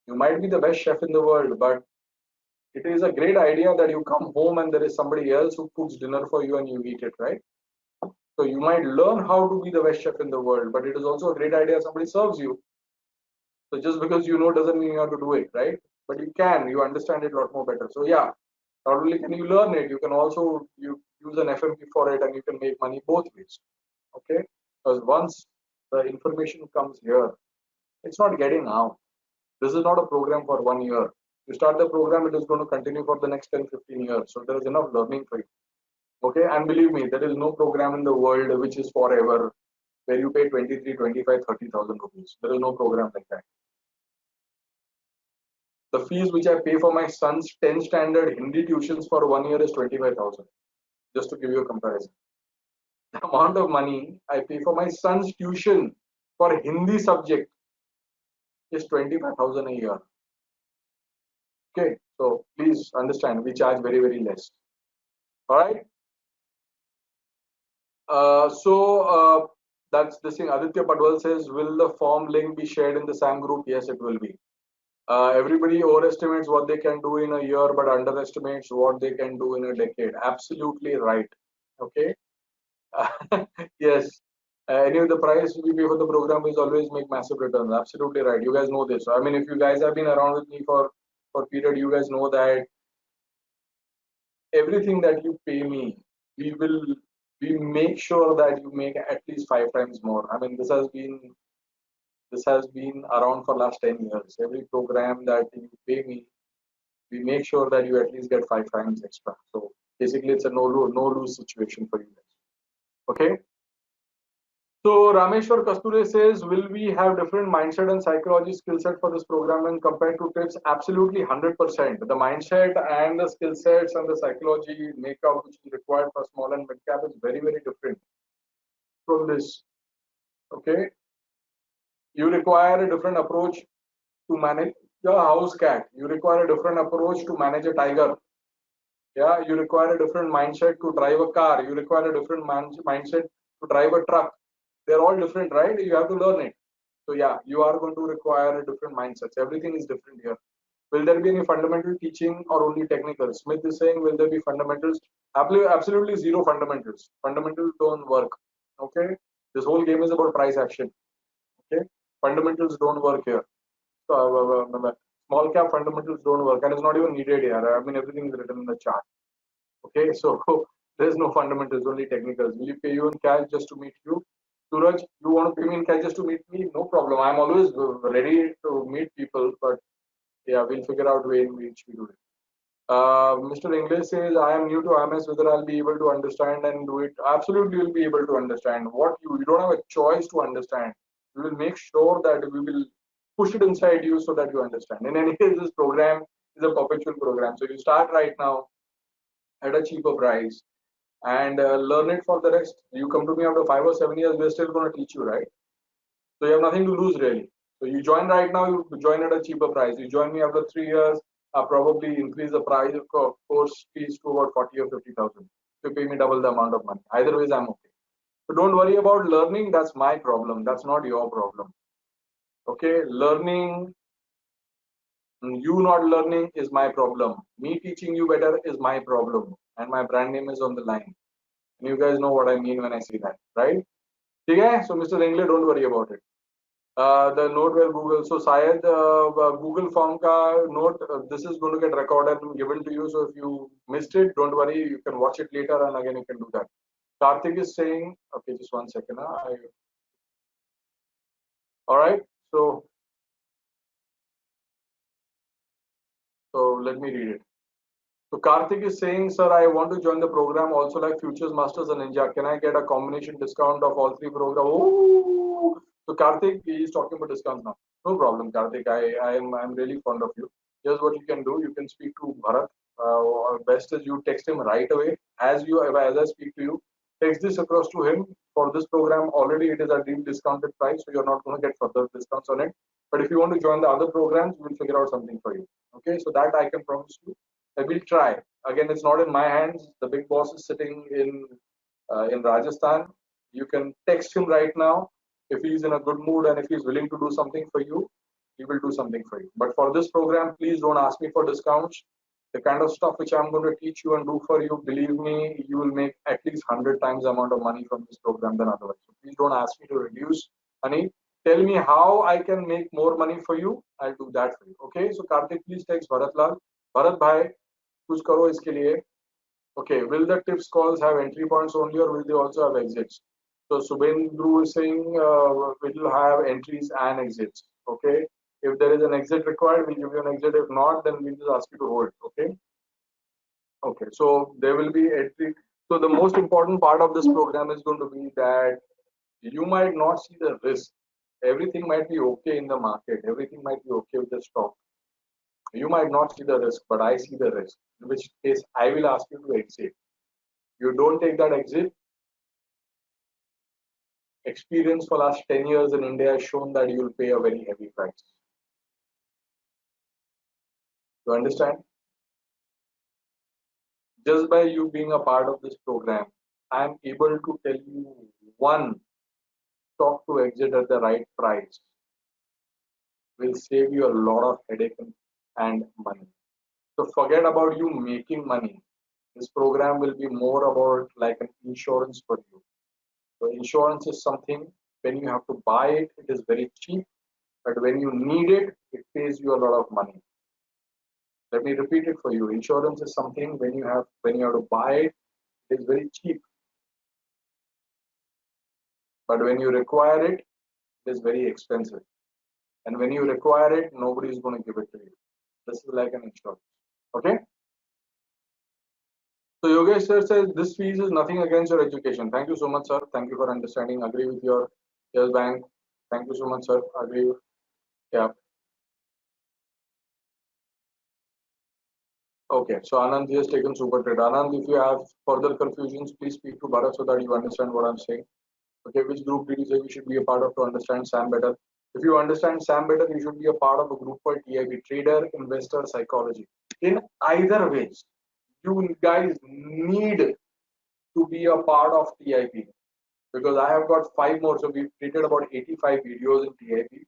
You might be the best chef in the world, but it is a great idea that you come home and there is somebody else who cooks dinner for you and you eat it, right? So you might learn how to be the best chef in the world, but it is also a great idea somebody serves you. So just because you know doesn't mean you have to do it, right? But you understand it a lot more better. So yeah, not only can you learn it, you can also use an FMP for it and you can make money both ways. Okay? Because once the information comes here, it's not getting out. This is not a program for 1 year. You start the program, it is going to continue for the next 10, 15 years. So there is enough learning for you. Okay? And believe me, there is no program in the world which is forever where you pay 23, 25, 30,000 rupees. There is no program like that. The fees which I pay for my son's 10 standard Hindi tuitions for 1 year is 25,000. Just to give you a comparison. The amount of money I pay for my son's tuition for Hindi subject is 25,000 a year. Okay, so please understand, we charge very, very less. All right. That's the thing. Aditya Padwal says, will the form link be shared in the SAM group? Yes, it will be. Everybody overestimates what they can do in a year, but underestimates what they can do in a decade. Absolutely right. Okay. Yes. Any of the price we pay for the program is always make massive returns. Absolutely right. You guys know this. I mean, if you guys have been around with me for period, you guys know that everything that you pay me, we make sure that you make at least 5 times more. I mean, this has been around for last 10 years. Every program that you pay me, we make sure that you at least get 5 times extra. So basically, it's a no lose situation for you guys. Okay. So Rameshwar Kasture says, will we have different mindset and psychology skill set for this program when compared to tips? Absolutely, 100%. The mindset and the skill sets and the psychology makeup which is required for small and mid cap is very, very different from this. Okay. You require a different approach to manage a house cat. You require a different approach to manage a tiger. Yeah, you require a different mindset to drive a car. You require a different mindset to drive a truck. They're all different, right? You have to learn it. So yeah, you are going to require a different mindsets. Everything is different here. Will there be any fundamental teaching or only technical? Smith is saying, will there be fundamentals? Absolutely zero fundamentals. Fundamentals don't work. Okay. This whole game is about price action. Okay. Fundamentals don't work here. So Small cap fundamentals don't work, and it's not even needed here. I mean, everything is written in the chart. Okay, so there's no fundamentals, only technicals. Will you pay you in cash just to meet you? Suraj, you want to pay me in cash just to meet me? No problem. I'm always ready to meet people, but yeah, we'll figure out way in which we do it. Mr. English says, I am new to IMS, whether I'll be able to understand and do it. Absolutely, you'll be able to understand. You don't have a choice to understand. We will make sure that we will push it inside you so that you understand. In any case, this program is a perpetual program. So you start right now at a cheaper price and learn it for the rest. You come to me after 5 or 7 years, we're still going to teach you, right? So you have nothing to lose really. So you join right now, you join at a cheaper price. You join me after 3 years, I'll probably increase the price of course fees to about 40 or 50,000. You pay me double the amount of money. Either ways, I'm okay. So don't worry about learning. That's my problem. That's not your problem. Okay, learning, you not learning is my problem. Me teaching you better is my problem. And my brand name is on the line. And you guys know what I mean when I say that, right? Okay, so Mr. English, don't worry about it. The note where Google, so Syed, Google form ka note, this is going to get recorded and given to you. So if you missed it, don't worry, you can watch it later and again you can do that. Karthik is saying, okay, just 1 second. All right, so let me read it. So Karthik is saying, sir, I want to join the program also like Futures Masters and Ninja. Can I get a combination discount of all three programs? Oh, so Karthik is talking about discounts now. No problem, Karthik. I'm really fond of you. Here's what you can do. You can speak to Bharat. Best is you text him right away as I speak to you. Text this across to him. For this program, already it is a deep discounted price, so you're not going to get further discounts on it. But if you want to join the other programs, we'll figure out something for you. Okay, so that I can promise you. I will try. Again, it's not in my hands. The big boss is sitting in Rajasthan. You can text him right now. If he's in a good mood and if he's willing to do something for you, he will do something for you. But for this program, please don't ask me for discounts. The kind of stuff which I'm going to teach you and do for you, believe me, you will make at least 100 times the amount of money from this program than otherwise. So please don't ask me to reduce money. Tell me how I can make more money for you. I'll do that for you. Okay. So Karthik, please text Bharat Lal. Bharat bhai, कुछ करो इसके लिए. Okay, will the tips calls have entry points only or will they also have exits? So Subhendru is saying we'll have entries and exits. Okay, if there is an exit required, we'll give you an exit. If not, then we'll just ask you to hold. Okay. Okay, so there will be entry. So the most important part of this program is going to be that you might not see the risk. Everything might be okay in the market. Everything might be okay with the stock. You might not see the risk, but I see the risk, in which case I will ask you to exit. You don't take that exit. Experience for last 10 years in India has shown that you will pay a very heavy price. You understand? Just by you being a part of this program, I am able to tell you one stock to exit at the right price will save you a lot of headache and money. So forget about you making money. This program will be more about like an insurance for you. So insurance is something when you have to buy it, it is very cheap, but when you need it, it pays you a lot of money. Let me repeat it for you. Insurance is something when you have to buy it, it is very cheap, but when you require it, it is very expensive. And when you require it, nobody is going to give it to you. This is like an insurance. Okay. So Yogesh sir says this fees is nothing against your education. Thank you so much, sir. Thank you for understanding. Agree with your Yes Bank. Thank you so much, sir. Agree. Yeah. Okay. So Anand has taken super trade. Anand, if you have further confusions, please speak to Bharat so that you understand what I'm saying. Okay. Which group did you say we should be a part of to understand SAM better? If you understand SAM better, you should be a part of a group called TIP, Trader Investor Psychology. In either ways, you guys need to be a part of TIP because I have got 5 more. So we've created about 85 videos in TIP.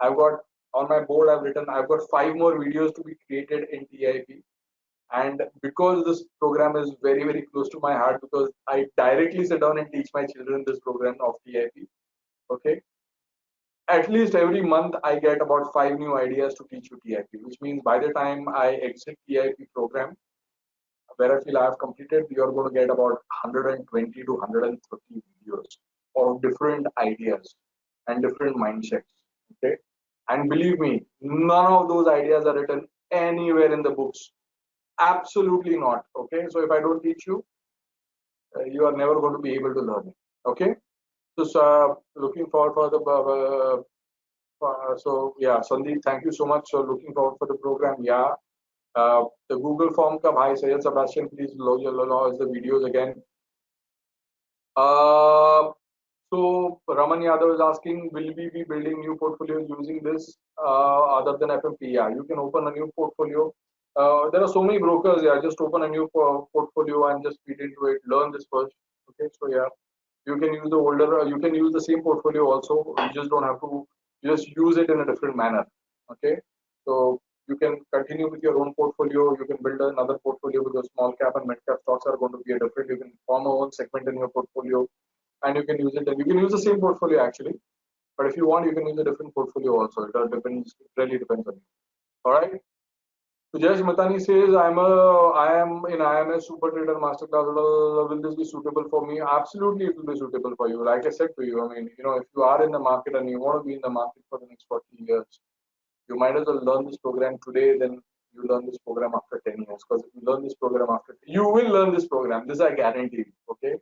I've got on my board, I've got 5 more videos to be created in TIP. And because this program is very, very close to my heart, because I directly sit down and teach my children this program of TIP. Okay. at least every month I get about 5 new ideas to teach you TIP, which means by the time I exit TIP program, where I feel I have completed, you're going to get about 120 to 130 videos of different ideas and different mindsets. Okay. And believe me, none of those ideas are written anywhere in the books. Absolutely not. Okay. So if I don't teach you, you are never going to be able to learn it. Okay. So, looking forward for the so yeah, Sandeep, thank you so much. So looking forward for the program. Yeah, the Google form ka bhai Sayed Sebastian, please log the videos again. So Raman Yadav is asking, will we be building new portfolios using this other than FMP? Yeah, you can open a new portfolio. There are so many brokers. Yeah, just open a new portfolio and just feed into it. Learn this first. Okay, so yeah, you can use the older. You can use the same portfolio also. You just don't have to. You just use it in a different manner. Okay, so you can continue with your own portfolio. You can build another portfolio with your small cap and mid cap stocks are going to be a different. You can form a own segment in your portfolio and you can use it. And you can use the same portfolio actually, but if you want, you can use a different portfolio also. It depends. It really depends on you. All right. So Jayesh Matani says, I am in IMS Super Trader Masterclass. Will this be suitable for me? Absolutely, it will be suitable for you. Like I said to you, I mean, if you are in the market and you want to be in the market for the next 40 years, you might as well learn this program today. Then you learn this program after 10 years. Because if you learn this program you will learn this program. This I guarantee. Okay.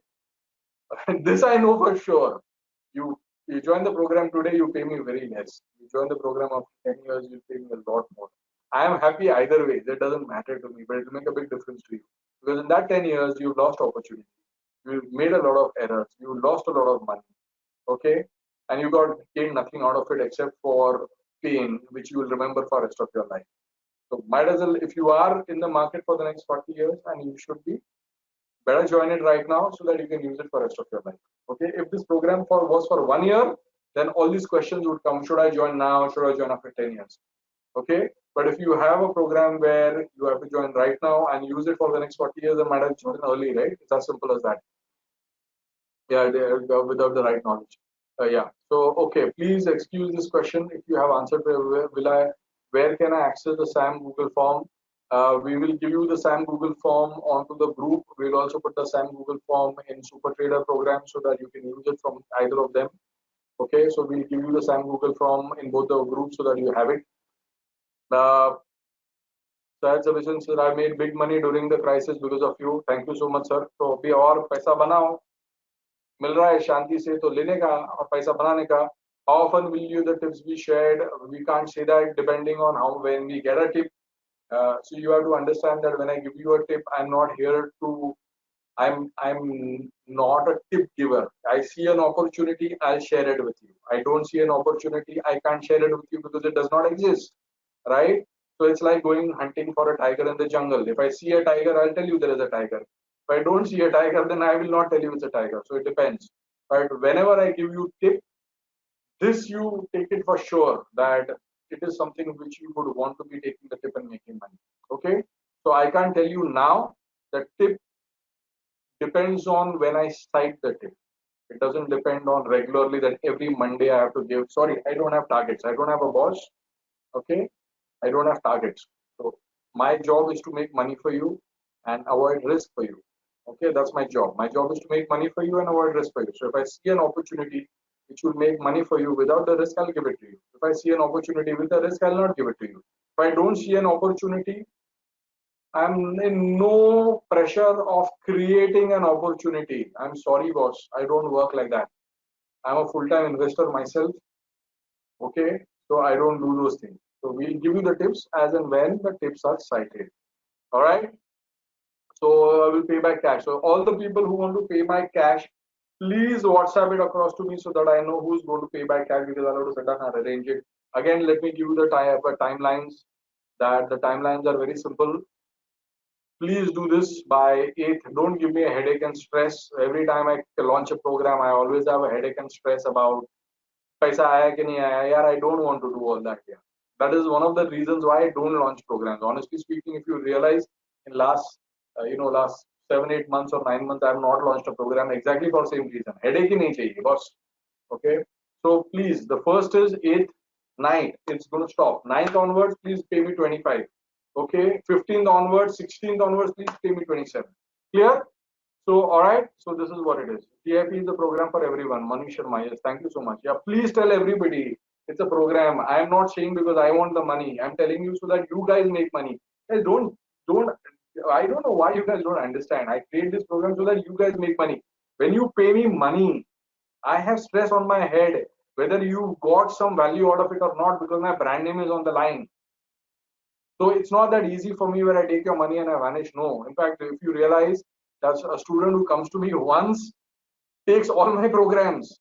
This I know for sure. You join the program today, you pay me very less. You join the program after 10 years, you pay me a lot more. I am happy either way. That doesn't matter to me, but it will make a big difference to you. Because in that 10 years, you've lost opportunity. You made a lot of errors. You lost a lot of money. Okay? And you got gained nothing out of it except for pain, which you will remember for the rest of your life. So might as well, if you are in the market for the next 40 years, and you should be, better join it right now so that you can use it for the rest of your life. Okay, if this program was for 1 year, then all these questions would come: should I join now? Should I join after 10 years? Okay, but if you have a program where you have to join right now and use it for the next 40 years, then might as well join early, right? It's as simple as that. Yeah, without the right knowledge. Yeah. So okay, please excuse this question if you have answered. Where can I access the SAM Google form? We will give you the SAM Google form onto the group. We'll also put the SAM Google form in Super Trader program so that you can use it from either of them. Okay, so we'll give you the SAM Google form in both the groups so that you have it. Syed Subhishan said, I made big money during the crisis because of you. Thank you so much, sir. तो अभी और पैसा बनाओ, मिल रहा है शांति से तो लेने का और पैसा बनाने का. How often will you the tips be shared? We can't say that depending on how when we get a tip. So you have to understand that when I give you a tip, I'm not here to. I'm not a tip giver. I see an opportunity, I'll share it with you. I don't see an opportunity, I can't share it with you because it does not exist, right? So it's like going hunting for a tiger in the jungle. If I see a tiger, I'll tell you there is a tiger. If I don't see a tiger, then I will not tell you it's a tiger. So it depends. But whenever I give you tip, this you take it for sure that it is something which you would want to be taking the tip and making money. Okay. So I can't tell you now the tip depends on when I cite the tip. It doesn't depend on regularly that every Monday I have to give. Sorry, I don't have targets. I don't have a boss. Okay. I don't have targets. So my job is to make money for you and avoid risk for you. Okay, that's my job. My job is to make money for you and avoid risk for you. So if I see an opportunity which will make money for you without the risk, I'll give it to you. If I see an opportunity with the risk, I'll not give it to you. If I don't see an opportunity, I'm in no pressure of creating an opportunity. I'm sorry, boss. I don't work like that. I'm a full-time investor myself. Okay, so I don't do those things. So we'll give you the tips as and when the tips are cited. All right. So I will pay by cash. So all the people who want to pay by cash, please WhatsApp it across to me so that I know who's going to pay by cash because I'll have to sit down and arrange it. Again, let me give you the timelines. That the timelines are very simple. Please do this by 8th. Don't give me a headache and stress. Every time I launch a program, I always have a headache and stress about paisa aaya ki nahi aaya. Yaar, I don't want to do all that here. That is one of the reasons why I don't launch programs. Honestly speaking, if you realize in last 7, 8 months or 9 months, I have not launched a program exactly for the same reason. Headache ही नहीं चाहिए, boss. Okay. So please, the first is 8th, 9th, it's going to stop. 9th onwards, please pay me 25. Okay, 15th onwards, 16th onwards, please pay me 27. Clear? So, all right. So this is what it is. TIP is a program for everyone. Manish Sharma, yes, thank you so much. Yeah, please tell everybody it's a program. I am not saying because I want the money. I'm telling you so that you guys make money. Guys, don't. I don't know why you guys don't understand. I create this program so that you guys make money. When you pay me money, I have stress on my head whether you got some value out of it or not because my brand name is on the line. So it's not that easy for me where I take your money and I vanish. No. In fact, if you realize that a student who comes to me once takes all my programs.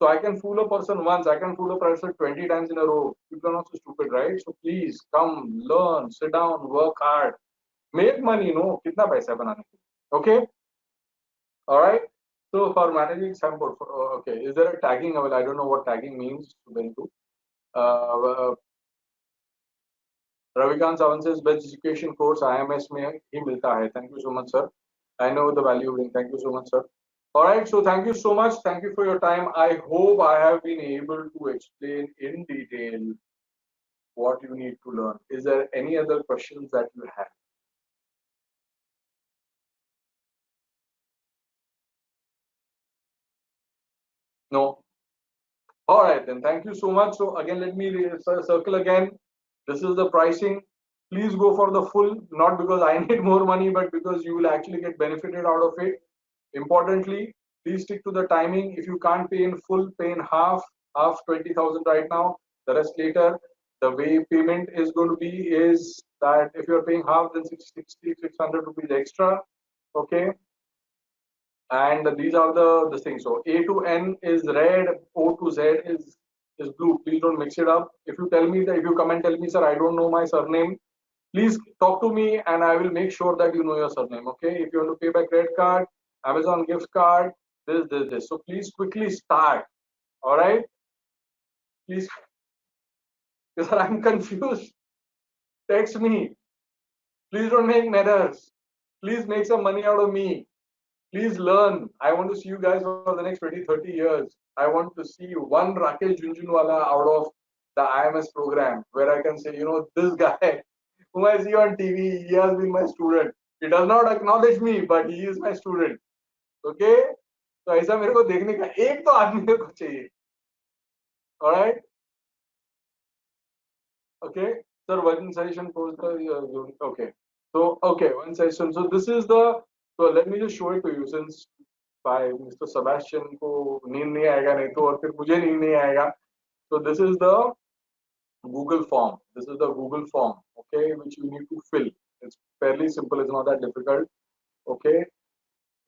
So I can fool a person once, I can fool a person 20 times in a row. People are not so stupid, right? So please come, learn, sit down, work hard, make money. No, kitna paisa hai banane ke liye? Okay, all right. So for managing sample, okay, is there a tagging available? I don't know what tagging means. Ravikant Sawan says best education course IMS में ही मिलता है. Thank you so much, sir. I know the value. Thank you so much, sir. All right, so thank you so much. Thank you for your time. I hope I have been able to explain in detail what you need to learn. Is there any other questions that you have? No? All right, then thank you so much. So again, let me circle again. This is the pricing. Please go for the full, not because I need more money, but because you will actually get benefited out of it. Importantly, please stick to the timing. If you can't pay in full, pay in half 20,000 right now, the rest later. The way payment is going to be is that if you're paying half, then 600 rupees extra. Okay, and these are the things. So A to N is red, O to Z is blue. Please don't mix it up. If you tell me that, if you come and tell me, sir, I don't know my surname, please talk to me and I will make sure that you know your surname. Okay, if you want to pay by credit card, Amazon gift card, this. So please quickly start. All right, please, sir, I'm confused. Text me. Please don't make errors. Please make some money out of me. Please learn. I want to see you guys for the next 20, 30 years. I want to see one Rakesh Junjunwala out of the IMS program where I can say, you know, this guy whom I see on TV, he has been my student. He does not acknowledge me, but he is my student. Okay? तो ऐसा मेरे को देखने का एक तो आदमी मेरे को चाहिए. All right? Okay. Sir, one session post the okay. So okay, one session. So this is the, so let me just show it to you since by Mr. Sebastian को नींद नहीं आएगा नहीं तो और फिर मुझे नींद नहीं आएगा. So this is the Google form. This is the Google form, okay, which you need to fill. It's fairly simple. It's not that difficult. Okay.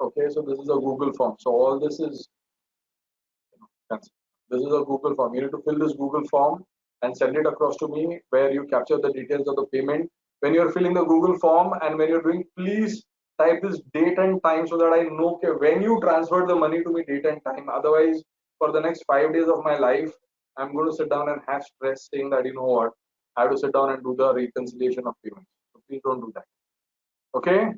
Okay. So this is a Google form. So all this is, this is a Google form. You need to fill this Google form and send it across to me where you capture the details of the payment. When you're filling the Google form and when you're doing, please type this date and time so that I know okay, when you transferred the money to me, date and time. Otherwise, for the next 5 days of my life, I'm going to sit down and have stress saying that, you know what, I have to sit down and do the reconciliation of payments. So please don't do that. Okay.